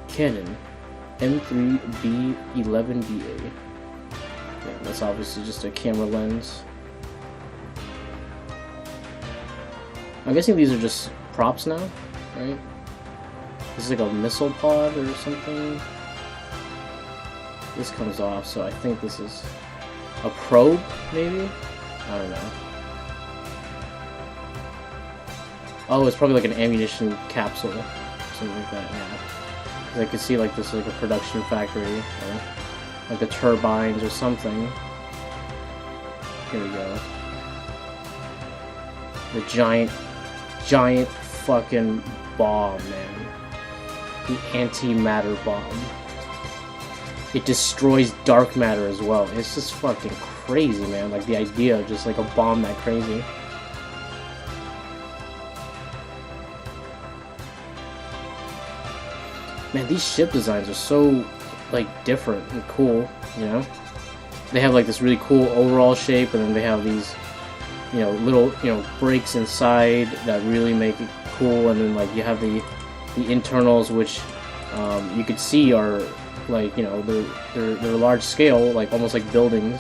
Canon M3B11BA. Yeah, that's obviously just a camera lens. I'm guessing these are just props now, right? This is like a missile pod or something. This comes off, so I think this is a probe, maybe? I don't know. Oh, it's probably like an ammunition capsule, something like that. Yeah, 'cause I could see like this is like a production factory, or like the turbines or something. Here we go. The giant fucking bomb, man. The antimatter bomb. It destroys dark matter as well. It's just fucking crazy, man. Like the idea of just like a bomb that crazy. Man, these ship designs are so like different and cool, you know? They have like this really cool overall shape, and then they have these, you know, little, you know, breaks inside that really make it cool, and then like you have the internals, which you could see are like, you know, they're large scale, like almost like buildings.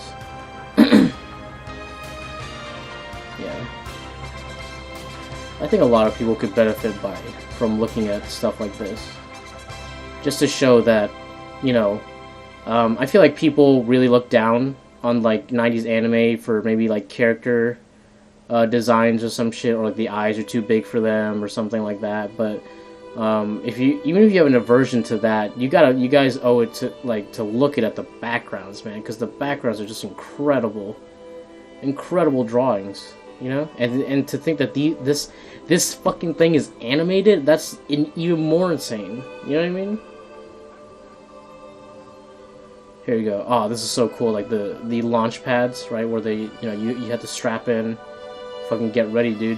Yeah, I think a lot of people could benefit from looking at stuff like this, just to show that, you know, I feel like people really look down on like 90s anime for maybe like character designs or some shit, or like the eyes are too big for them or something like that. But even if you have an aversion to that, you guys owe it to to look at the backgrounds, man, because the backgrounds are just incredible drawings, you know. And to think that this fucking thing is animated, that's even more insane. You know what I mean? Here you go. Oh, this is so cool. Like the launch pads, right, where they, you know, you have to strap in, fucking get ready, dude.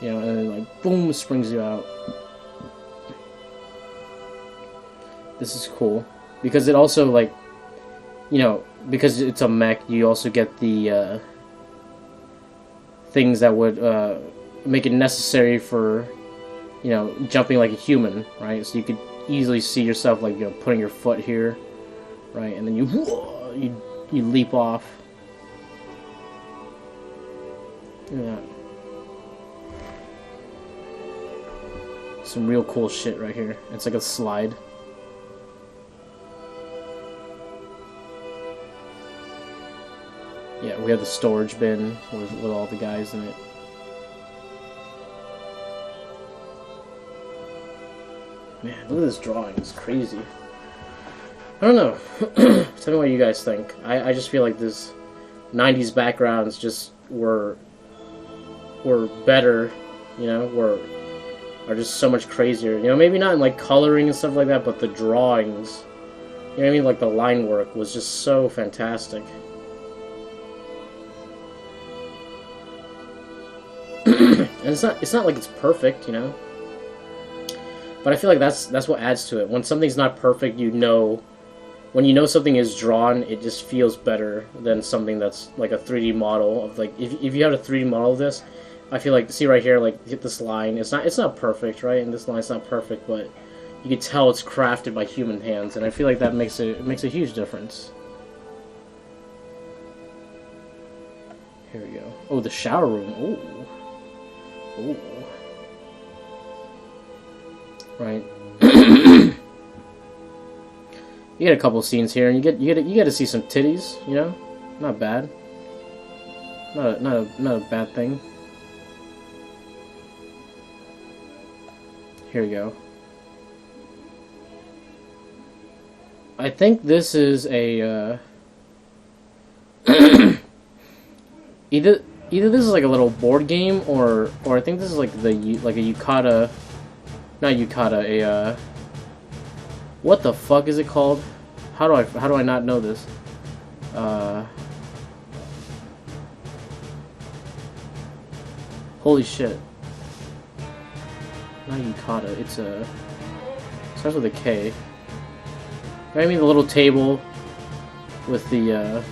You know, and then like boom, it springs you out. This is cool because it also, like, you know, because it's a mech, you also get the things that would make it necessary for, you know, jumping like a human, right? So you could easily see yourself, like, you know, putting your foot here, right, and then you leap off. Yeah. Some real cool shit right here. It's like a slide. Yeah, we have the storage bin with all the guys in it. Man, look at this drawing. It's crazy. I don't know. Tell me what you guys think. I just feel like this 90s backgrounds just were better, you know, are just so much crazier. You know, maybe not in like coloring and stuff like that, but the drawings, you know what I mean? Like the line work was just so fantastic. And it's not like it's perfect, you know. But I feel like that's what adds to it. When something's not perfect, you know, when you know something is drawn, it just feels better than something that's like a 3D model of, like, if you had a 3D model of this, I feel like, see right here, like, hit this line, it's not perfect, right? And this line's not perfect, but you can tell it's crafted by human hands, and I feel like that makes a huge difference. Here we go. Oh, the shower room. Ooh. Ooh. Right. You get a couple scenes here, and you get to see some titties. You know, not bad. Not a bad thing. Here we go. I think this is a either this is like a little board game, or I think this is like a yukata. Not yukata, a what the fuck is it called? How do I not know this? Holy shit. Not yukata, it's a, starts with a K. You know what I mean? The little table with the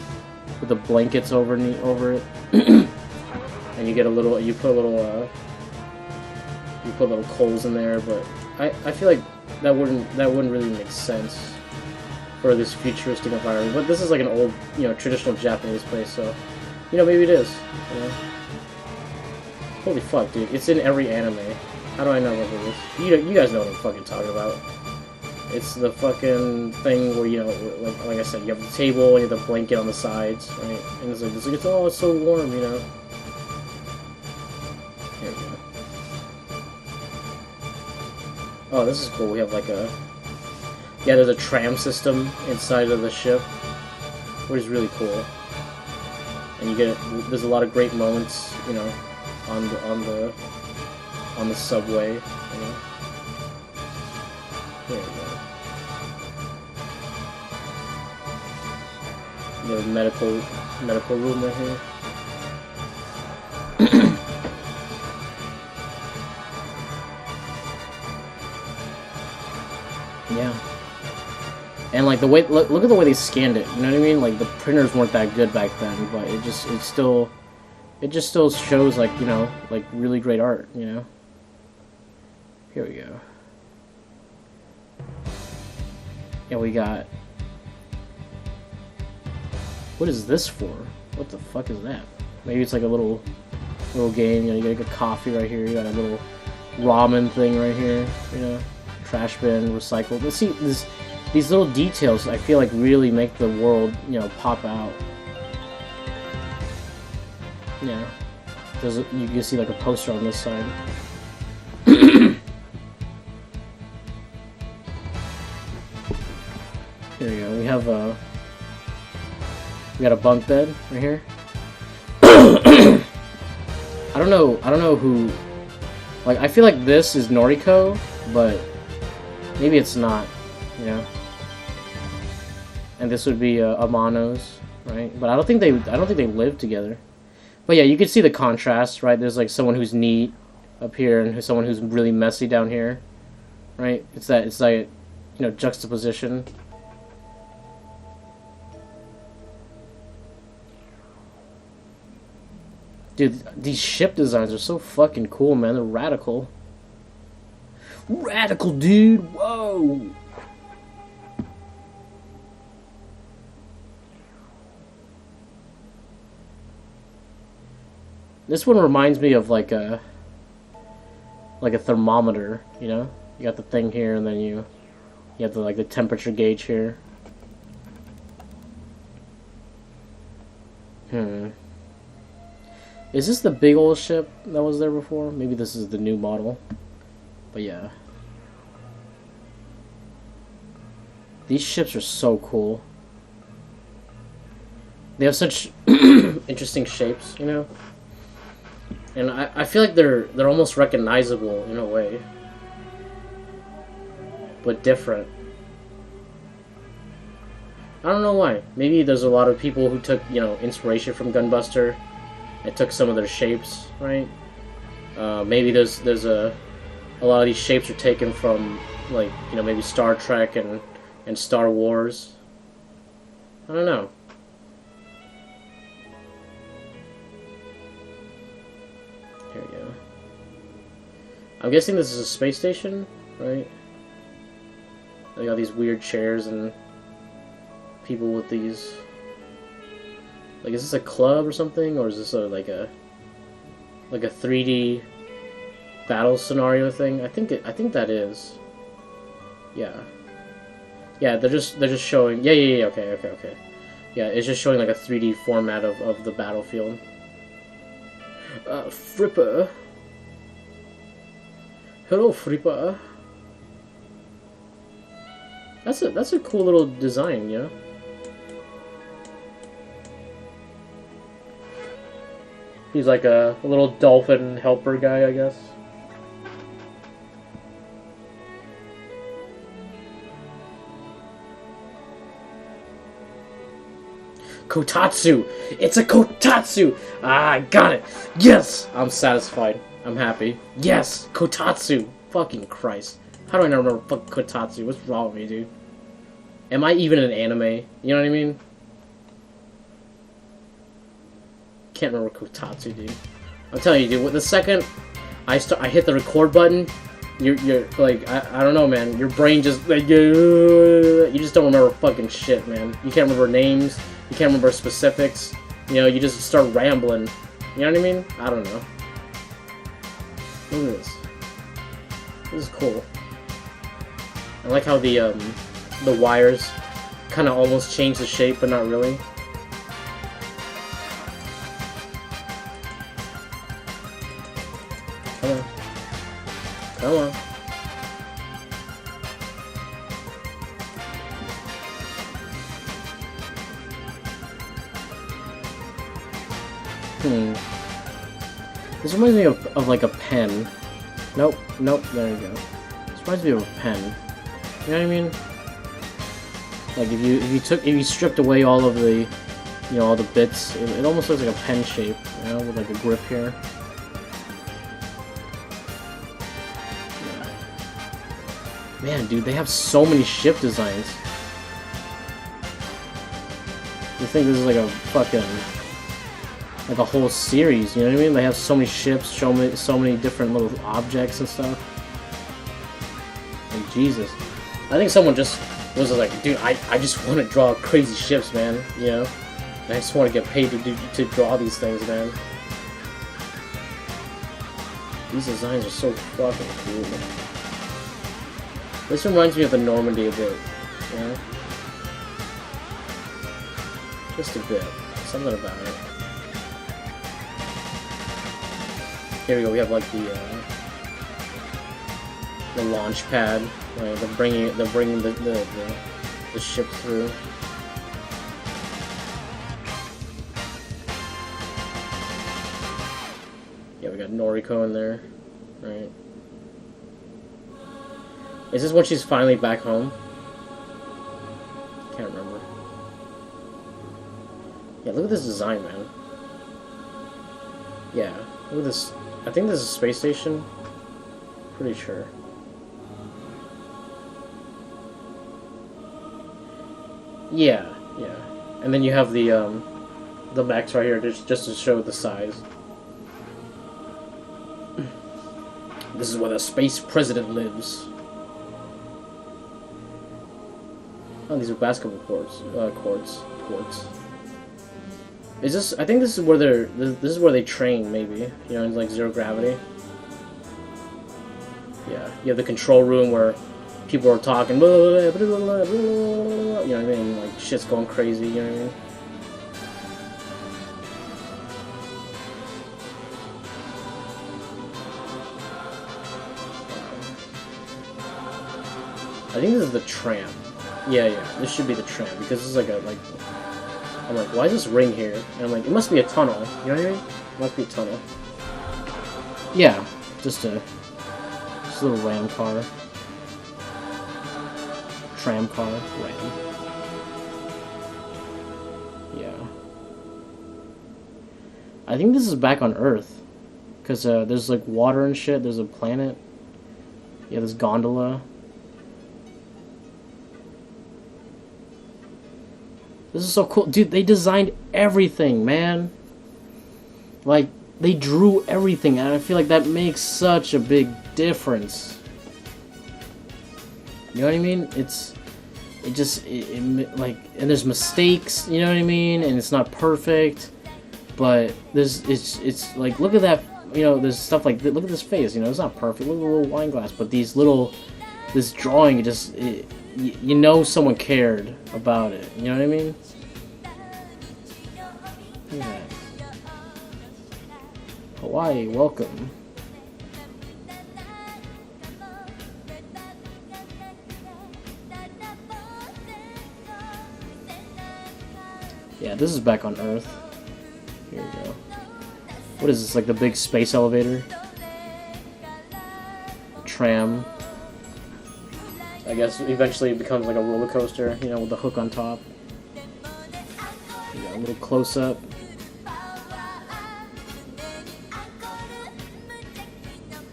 blankets over it. And you get a little, you put little coals in there, but I feel like that wouldn't really make sense for this futuristic environment. But this is like an old, you know, traditional Japanese place, so, you know, maybe it is, you know? Holy fuck, dude, it's in every anime. How do I know what it is? You guys know what I'm fucking talking about. It's the fucking thing where, you know, like I said, you have the table and you have the blanket on the sides, right? And it's like, oh, it's so warm, you know? Here we go. Oh, this is cool. We have like a... Yeah, there's a tram system inside of the ship, which is really cool. And you get... There's a lot of great moments, you know, on the subway, you know? There we go. The medical room right here. Yeah. And like the way look at the way they scanned it, you know what I mean? Like the printers weren't that good back then, but it just still shows like, you know, like really great art, you know? Here we go. Yeah, we got... What is this for? What the fuck is that? Maybe it's like a little game, you know, you got a coffee right here, you got a little ramen thing right here, you know? Trash bin, recycled. Let's see, these little details I feel like really make the world, you know, pop out. Yeah. You can see like a poster on this side. Here we go. We got a bunk bed right here. I don't know who. Like, I feel like this is Noriko, but maybe it's not. You know. And this would be Amano's, right? But I don't think they live together. But yeah, you can see the contrast, right? There's like someone who's neat up here and someone who's really messy down here, right? It's like, you know, juxtaposition. Dude, these ship designs are so fucking cool, man. They're radical. Radical, dude! Whoa! This one reminds me of like a thermometer, you know? You got the thing here, and then you have the temperature gauge here. Is this the big old ship that was there before? Maybe this is the new model. But yeah. These ships are so cool. They have such interesting shapes, you know? And I feel like they're almost recognizable in a way. But different. I don't know why. Maybe there's a lot of people who took, you know, inspiration from Gunbuster. It took some of their shapes, right? Maybe there's a lot of these shapes are taken from, like, you know, maybe Star Trek and Star Wars. I don't know. Here we go. I'm guessing this is a space station, right? They got these weird chairs and people with these. Like, is this a club or something, or is this like a 3D battle scenario thing? I think that is. Yeah. Yeah, they're just showing. Yeah. Okay. Yeah, it's just showing like a 3D format of the battlefield. Fripper. Hello, Fripper. That's a cool little design, you know. He's like a little dolphin helper guy, I guess. Kotatsu! It's a Kotatsu! Ah, I got it! Yes! I'm satisfied. I'm happy. Yes! Kotatsu! Fucking Christ. How do I not remember fucking Kotatsu? What's wrong with me, dude? Am I even an anime? You know what I mean? Can't remember Kotatsu, dude. I'm telling you, dude. The second I hit the record button, you're like, I don't know, man. Your brain just like you just don't remember fucking shit, man. You can't remember names. You can't remember specifics. You know, you just start rambling. You know what I mean? I don't know. Look at this. This is cool. I like how the wires kind of almost change the shape, but not really. Come on. Come on. This reminds me of like a pen. Nope, there you go. This reminds me of a pen. You know what I mean? Like if you stripped away all of the, all the bits, it almost looks like a pen shape, with like a grip here. Yeah. Man, dude, they have so many ship designs. You think this is like a fucking, like a whole series, you know what I mean? They have so many ships, so many different little objects and stuff. Like, Jesus. I think someone just was like, dude, I just want to draw crazy ships, man, And I just want to get paid to draw these things, man. These designs are so fucking cool, man. This reminds me of the Normandy a bit, Just a bit. Something about it. Here we go. We have like the launch pad. Right? They're bringing the ship through. Yeah, we got Noriko in there, right? Is this when she's finally back home? Can't remember. Yeah, look at this design, man. Yeah, look at this. I think this is a space station. Pretty sure. Yeah. And then you have the mechs right here just to show the size. This is where the space president lives. Oh, these are basketball courts. Is this? I think this is where this is where they train, maybe. In like zero gravity. Yeah, you have the control room where people are talking. Blah, blah, blah, blah, blah, blah, you know what I mean? Like shit's going crazy. You know what I mean? I think this is the tram. Yeah. This should be the tram because this is like I'm like, why is this ring here? And I'm like, it must be a tunnel. You know what I mean? It must be a tunnel. Yeah, just a little ram car. Tram car. Ram. Yeah. I think this is back on Earth. Because there's like water and shit. There's a planet. Yeah, there's gondola. This is so cool. Dude, they designed everything, man. Like, they drew everything, and I feel like that makes such a big difference. You know what I mean? Like, and there's mistakes, you know what I mean? And it's not perfect, but it's like, look at that, there's stuff like, look at this face, it's not perfect. Look at the little wine glass, but this drawing, someone cared about it. You know what I mean? Look at that. Hawaii, welcome. Yeah, this is back on Earth. Here we go. What is this, like the big space elevator? Tram. I guess eventually it becomes like a roller coaster, with the hook on top. You got a little close up.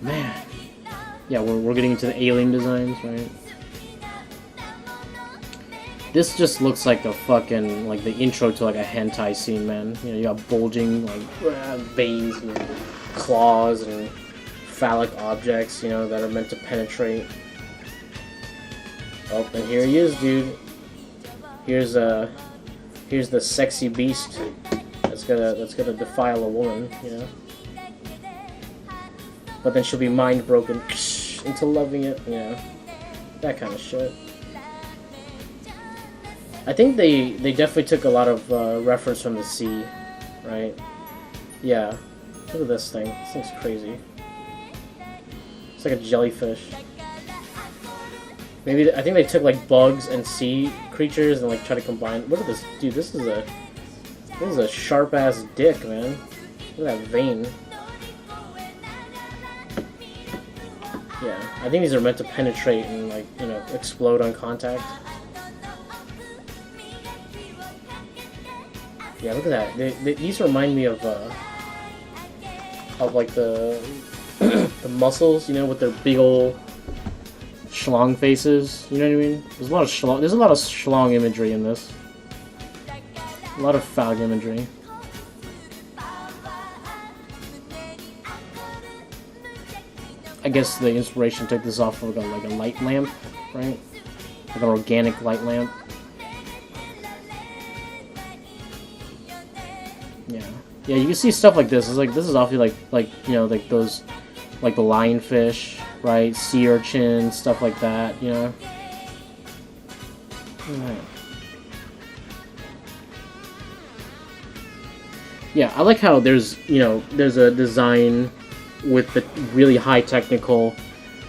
Man. Yeah, we're getting into the alien designs, right? This just looks like a fucking, like the intro to like a hentai scene, man. You got bulging, like, veins and claws and phallic objects, that are meant to penetrate. Oh, and here he is, dude. Here's the sexy beast that's gonna defile a woman, But then she'll be mind broken into loving it, that kind of shit. I think they definitely took a lot of reference from the sea, right? Yeah. Look at this thing. This thing's crazy. It's like a jellyfish. Maybe I think they took like bugs and sea creatures and like try to combine. Look at this, dude. This is a sharp ass dick, man. Look at that vein. Yeah, I think these are meant to penetrate and like, you know, explode on contact. Yeah, look at that. These remind me of like the the mussels, you know, with their big old schlong faces. You know what I mean? There's a lot of schlong. There's a lot of schlong imagery in this. A lot of foul imagery. I guess the inspiration took this off of like a light lamp, right? Like an organic light lamp. Yeah, yeah. You can see stuff like this. It's like this is obviously like you know, like those, like the lionfish, right? Sea urchin, stuff like that. You know. Right. Yeah, I like how there's, you know, there's a design with the really high technical,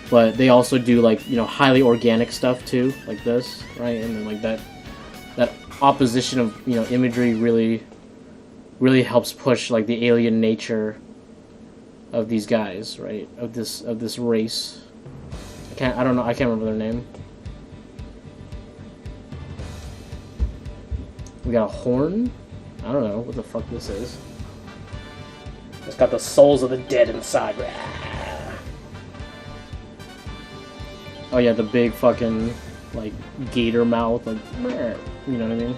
but they also do like, you know, highly organic stuff too, like this, right? And then like that opposition of, you know, imagery really helps push like the alien nature of these guys, right? Of this race. I can't remember their name. We got a horn. I don't know what the fuck this is. It's got the souls of the dead inside. Oh yeah, the big fucking like gator mouth, like, you know what I mean?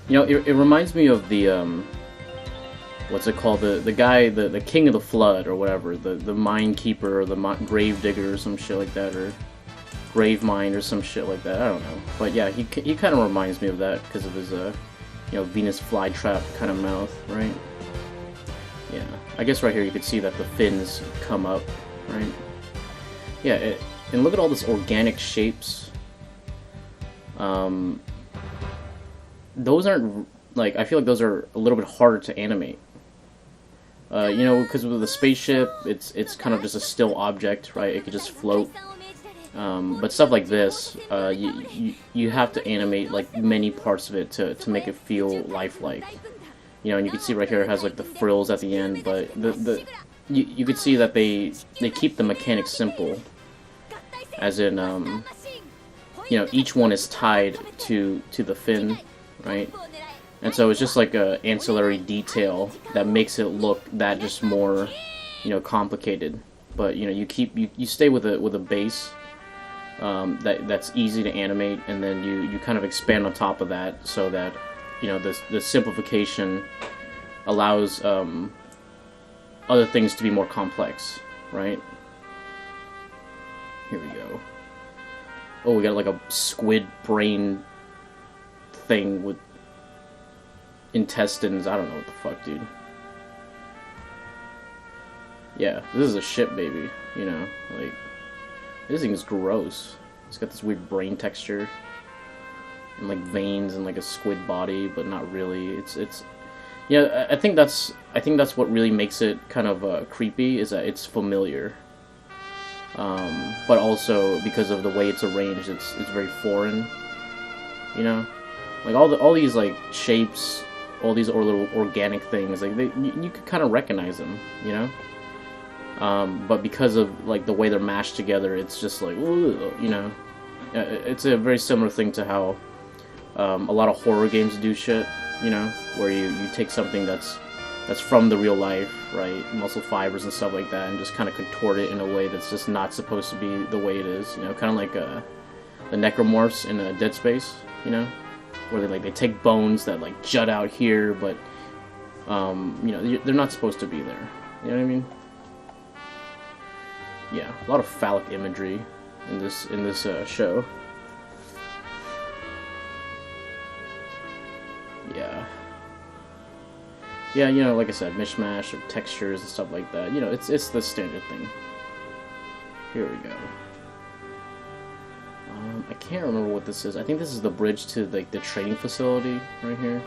You know, it reminds me of the what's it called? The guy, the king of the flood or whatever, the mine keeper or the grave digger or some shit like that, or grave mine or some shit like that. I don't know, but yeah, he kind of reminds me of that because of his you know, Venus flytrap kind of mouth, right? Yeah, I guess right here you could see that the fins come up, right? Yeah, and look at all these organic shapes. Those aren't, like, I feel like those are a little bit harder to animate. You know, because with the spaceship, it's kind of just a still object, right? It could just float. But stuff like this, you have to animate like many parts of it to make it feel lifelike. You know, and you can see right here it has like the frills at the end, but you could see that they keep the mechanics simple, as in you know, each one is tied to the fin, right? And so it's just like a ancillary detail that makes it look that just more, you know, complicated. But you know, you stay with a base that's easy to animate, and then you kind of expand on top of that so that, you know, the simplification allows other things to be more complex, right? Here we go. Oh, we got like a squid brain thing with intestines. I don't know what the fuck, dude. Yeah, this is a ship, baby. You know, like, this thing is gross. It's got this weird brain texture and like veins and like a squid body, but not really. It's yeah. I think that's what really makes it kind of creepy, is that it's familiar. But also because of the way it's arranged, it's very foreign. You know, like all these like shapes, all these little organic things, like you could kind of recognize them. You know. But because of like the way they're mashed together, it's just like, you know, it's a very similar thing to how a lot of horror games do shit, you know, where you take something that's from the real life, right, muscle fibers and stuff like that, and just kind of contort it in a way that's just not supposed to be the way it is, you know, kind of like the necromorphs in Dead Space, you know, where they take bones that like jut out here, but you know, they're not supposed to be there. You know what I mean? Yeah, a lot of phallic imagery in this show. Yeah. Yeah, you know, like I said, mishmash of textures and stuff like that. You know, it's the standard thing. Here we go. I can't remember what this is. I think this is the bridge to like the training facility right here.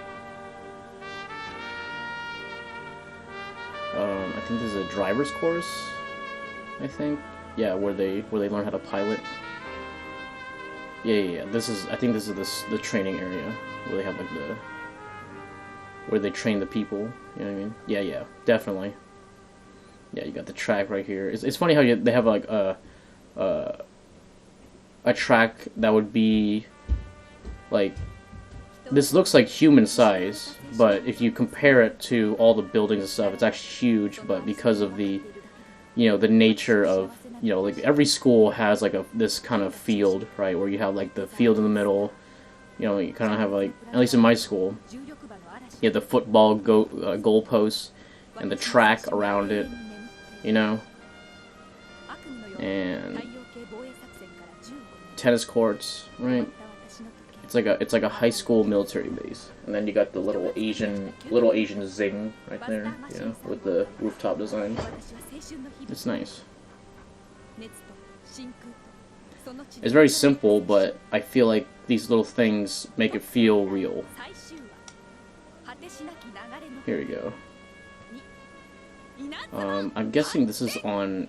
I think this is a driver's course. I think, yeah, where they learn how to pilot. Yeah. This is, I think this is the training area where they have like where they train the people. You know what I mean? Yeah, definitely. Yeah, you got the track right here. It's funny how they have like a track that would be like, this looks like human size, but if you compare it to all the buildings and stuff, it's actually huge. But because of the, you know, the nature of, you know, like every school has like this kind of field, right, where you have like the field in the middle. You know, you kind of have like, at least in my school, you have the football goalposts and the track around it, you know, and tennis courts, right? It's like a high school military base, and then you got the little Asian zing right there, you know, with the rooftop design. It's nice. It's very simple, but I feel like these little things make it feel real. Here we go. I'm guessing this is on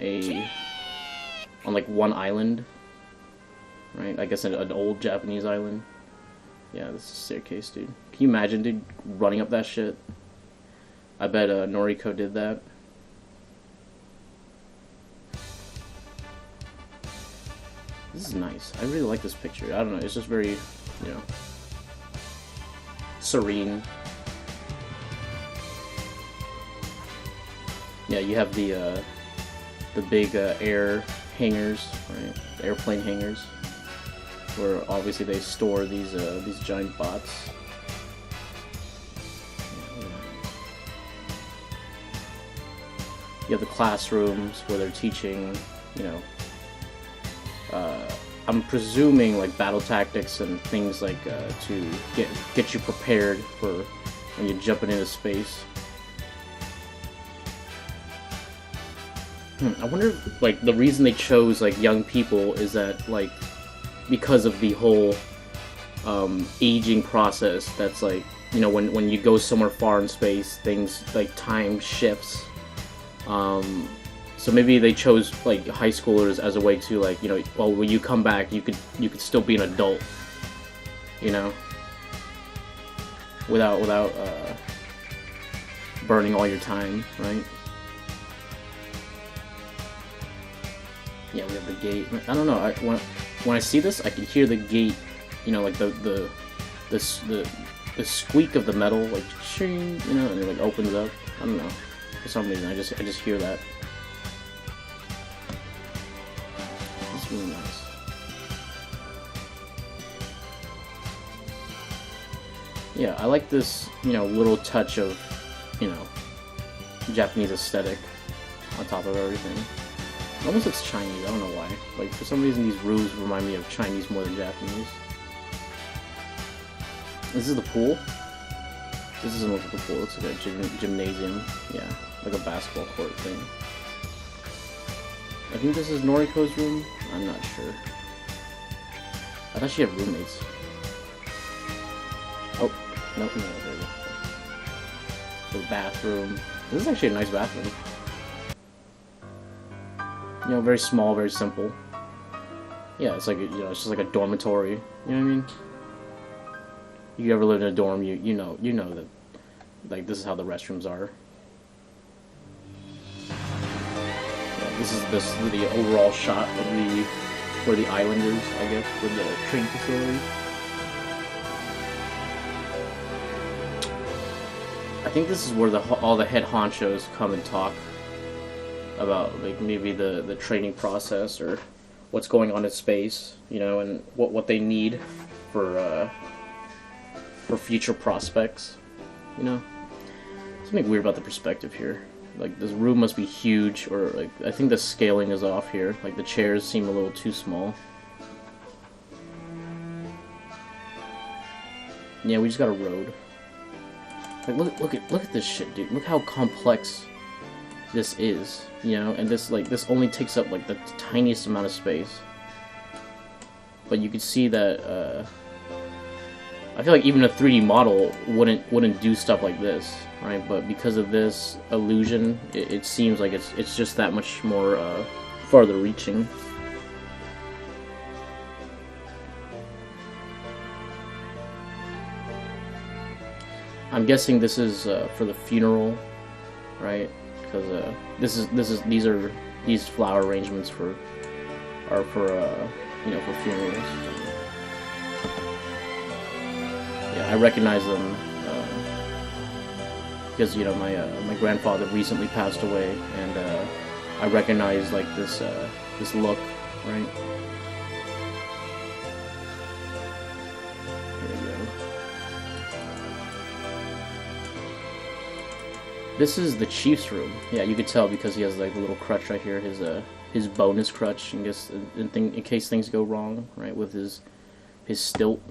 like one island, right? I guess an old Japanese island. Yeah, this is a staircase, dude. Can you imagine, dude, running up that shit? I bet Noriko did that. This is nice. I really like this picture. I don't know, it's just very, you know, serene. Yeah, you have the big air hangars, right? The airplane hangars, where obviously they store these giant bots. You have the classrooms where they're teaching, you know, I'm presuming like battle tactics and things like to get you prepared for when you're jumping into space. I wonder if, like, the reason they chose like young people is that like because of the whole aging process. That's like, you know, when you go somewhere far in space, things like time shifts. So maybe they chose like high schoolers as a way to, like, you know, well, when you come back, you could still be an adult, you know, without burning all your time, right? Yeah, we have the gate. I don't know. When I see this, I can hear the gate, you know, like the squeak of the metal, like shing, you know, and it like opens up. I don't know. For some reason, I just hear that. It's really nice. Yeah, I like this, you know, little touch of, you know, Japanese aesthetic on top of everything. It almost looks Chinese, I don't know why. Like, for some reason these roofs remind me of Chinese more than Japanese. This is the pool? This doesn't look like a pool, it looks like a gymnasium. Yeah, like a basketball court thing. I think this is Noriko's room? I'm not sure. I thought she had roommates. Oh, no, there we go. The bathroom. This is actually a nice bathroom. You know, very small, very simple. Yeah, it's like, you know, it's just like a dormitory. You know what I mean? You ever lived in a dorm, you know that, like, this is how the restrooms are. Yeah, this is the overall shot of where the island is, I guess, with the training facility. I think this is where all the head honchos come and talk about, like, maybe the training process or what's going on in space, you know, and what they need for future prospects, you know. Something weird about the perspective here. Like, this room must be huge, or like I think the scaling is off here. Like, the chairs seem a little too small. Yeah, we just got a road. Like, look at this shit, dude. Look how complex this is, you know, and this only takes up like the tiniest amount of space. but you could see that I feel like even a 3D model wouldn't do stuff like this, right? But because of this illusion, it seems like it's just that much more farther reaching. I'm guessing this is for the funeral, right? Because these flower arrangements are for you know, for funerals. Yeah, I recognize them because, you know, my grandfather recently passed away, and I recognize like this look, right? This is the chief's room. Yeah, you could tell because he has like the little crutch right here, his bonus crutch, in case things go wrong, right, with his stilt.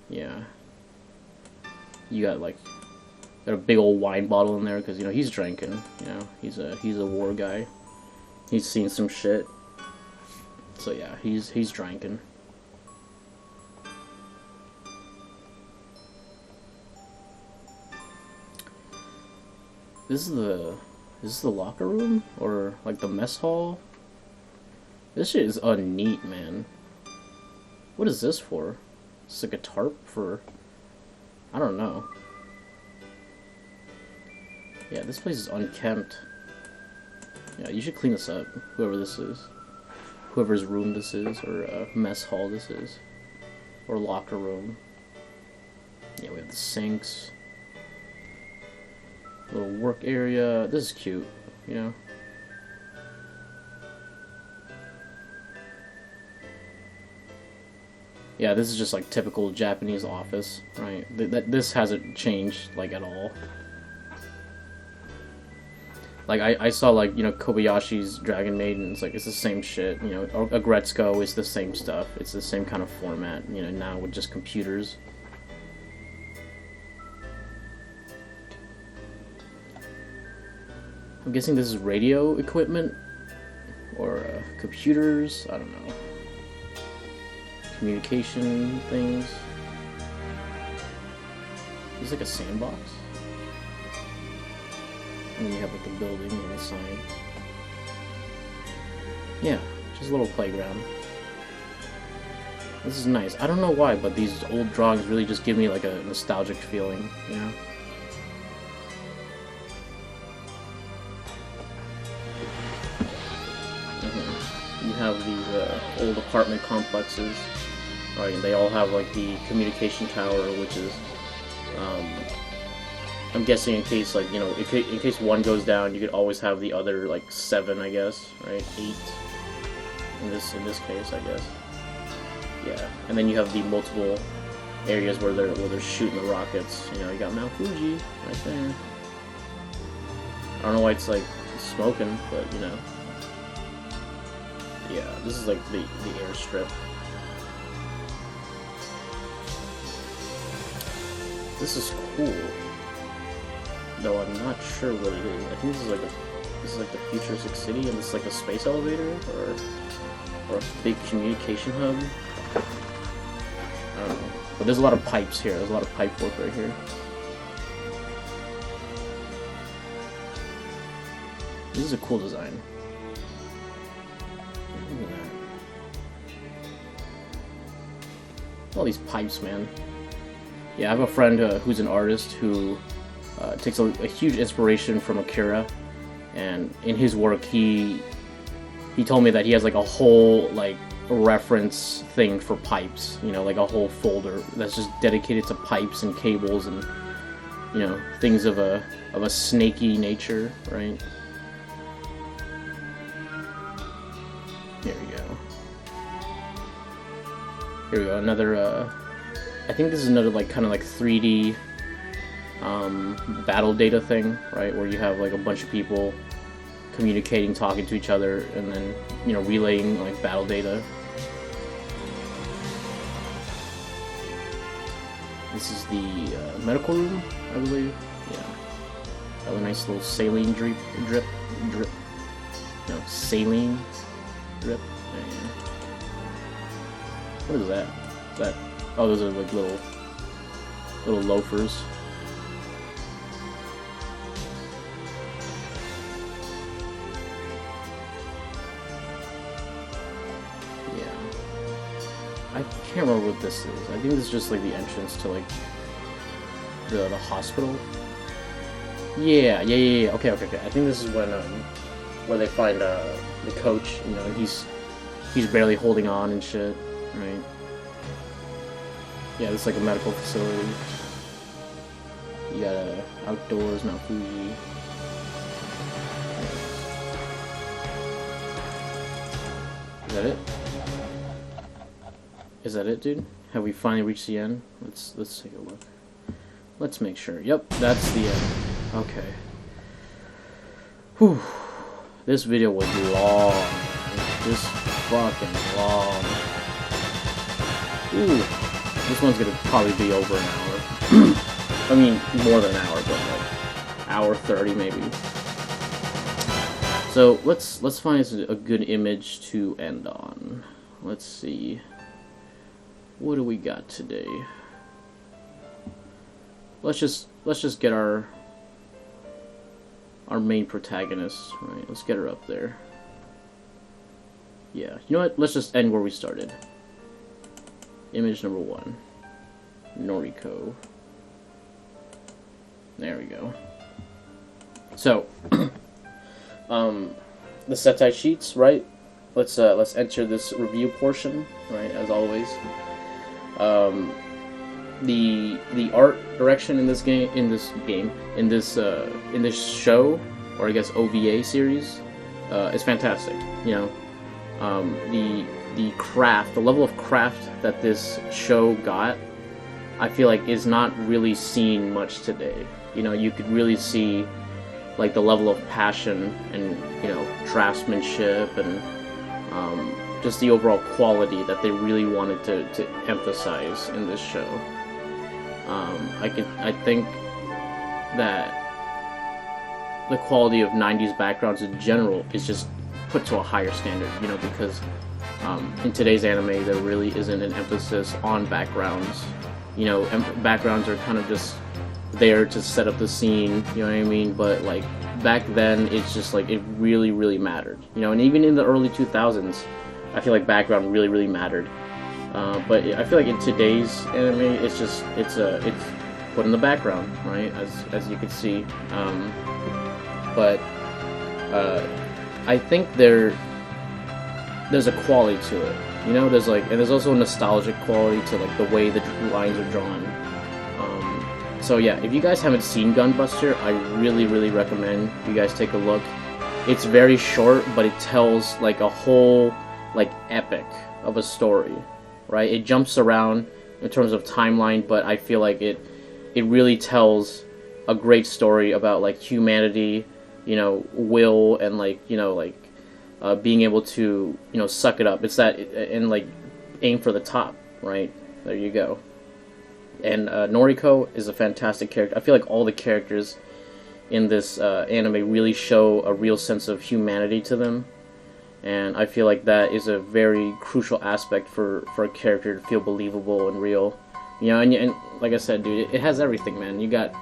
Yeah. You got a big old wine bottle in there because, you know, he's drinking. You know, he's a war guy. He's seen some shit. So yeah, he's drinking. Is this the locker room? Or, like, the mess hall? This shit is unneat, man. What is this for? Is this like a tarp for... I don't know. Yeah, this place is unkempt. Yeah, you should clean this up, whoever this is. Whoever's room this is, or mess hall this is. Or locker room. Yeah, we have the sinks. Little work area. This is cute, you know. Yeah, this is just like typical Japanese office, right? This hasn't changed like at all. Like I saw, like, you know, Kobayashi's Dragon Maiden. It's like it's the same shit, you know. Agretzko is the same stuff. It's the same kind of format, you know. Now with just computers. I'm guessing this is radio equipment or computers. I don't know. Communication things. This is like a sandbox. And then you have like the building on the side. Yeah, just a little playground. This is nice. I don't know why, but these old drawings really just give me like a nostalgic feeling, you know? You have these old apartment complexes. Right, they all have like the communication tower, which is, I'm guessing in case, like, you know, in case one goes down, you could always have the other, like, 7, I guess, right? 8 in this case, I guess. Yeah, and then you have the multiple areas where they're shooting the rockets. You know, you got Mount Fuji right there. I don't know why it's like smoking, but you know. Yeah, this is like the airstrip. This is cool, though I'm not sure what it is. I think this is like the futuristic city, and this is like a space elevator or a big communication hub. I don't know, but there's a lot of pipes here. There's a lot of pipe work right here. This is a cool design. Look at that. All these pipes, man. Yeah, I have a friend who's an artist who takes a huge inspiration from Akira, and in his work he told me that he has like a whole like reference thing for pipes, you know, like a whole folder that's just dedicated to pipes and cables and, you know, things of a snaky nature, right? Here we go. Here we go. Another. I think this is another like kind of like 3D battle data thing, right? Where you have like a bunch of people communicating, talking to each other, and then, you know, relaying like battle data. This is the medical room, I believe. Yeah, have a nice little saline drip. No, saline drip. What is that? Oh, those are like little loafers. Yeah. I can't remember what this is. I think this is just like the entrance to like the hospital. Yeah. Okay. I think this is when where they find the coach, you know, and he's barely holding on and shit, right? Yeah, this is like a medical facility. You got outdoors, Mount Fuji. Is that it? Is that it, dude? Have we finally reached the end? Let's take a look. Let's make sure. Yep, that's the end. Okay. Whew. This video was long. Just fucking long. Ooh. This one's gonna probably be over an hour. I mean, more than an hour, but like hour 30 maybe. So let's find a good image to end on. Let's see. What do we got today? Let's just get our main protagonist, right? Let's get her up there. Yeah, you know what? Let's just end where we started. Image number 1. Noriko. There we go. So, the Settei sheets, right? Let's enter this review portion, right? As always. The art direction in this show, or I guess OVA series, is fantastic. You know, the craft, the level of craft that this show got, I feel like is not really seen much today. You know, you could really see like the level of passion and, you know, draftsmanship and just the overall quality that they really wanted to emphasize in this show. I think that the quality of 90s backgrounds in general is just put to a higher standard, you know, because in today's anime there really isn't an emphasis on backgrounds. You know, backgrounds are kind of just there to set up the scene, you know what I mean? But like back then, it's just like it really mattered, you know. And even in the early 2000s, I feel like background really mattered. But I feel like in today's anime, it's put in the background, right? As you can see. But I think there's a quality to it, you know. There's also a nostalgic quality to like the way the lines are drawn. So yeah, if you guys haven't seen Gunbuster, I really recommend you guys take a look. It's very short, but it tells like a whole like epic of a story, right? It jumps around in terms of timeline, but I feel like it really tells a great story about like humanity, you know, will, and like, you know, like being able to, you know, suck it up. It's that, and like aim for the top, right? There you go. And Noriko is a fantastic character. I feel like all the characters in this anime really show a real sense of humanity to them, and I feel like that is a very crucial aspect for a character to feel believable and real. You know, and like I said, dude, it has everything, man. You got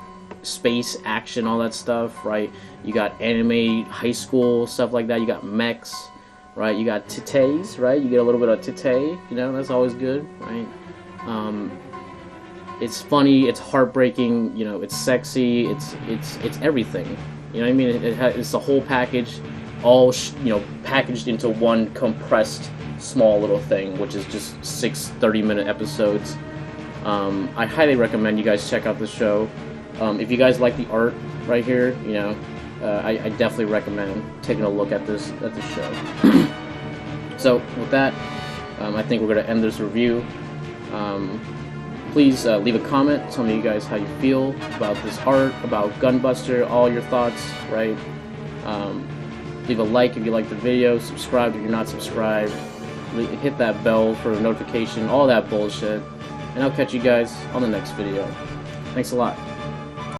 space, action, all that stuff, right? You got anime, high school, stuff like that. You got mechs, right? You got titties, right? You get a little bit of titty, you know, that's always good, right? It's funny, it's heartbreaking, you know, it's sexy, it's everything. You know what I mean? It's the whole package, all you know, packaged into one compressed small little thing, which is just 6 30-minute episodes. I highly recommend you guys check out the show. If you guys like the art right here, you know, I definitely recommend taking a look at the show. So with that, I think we're going to end this review. Please leave a comment, tell me you guys how you feel about this art, about Gunbuster, all your thoughts, right? Leave a like if you like the video, subscribe if you're not subscribed, hit that bell for a notification, all that bullshit, and I'll catch you guys on the next video. Thanks a lot.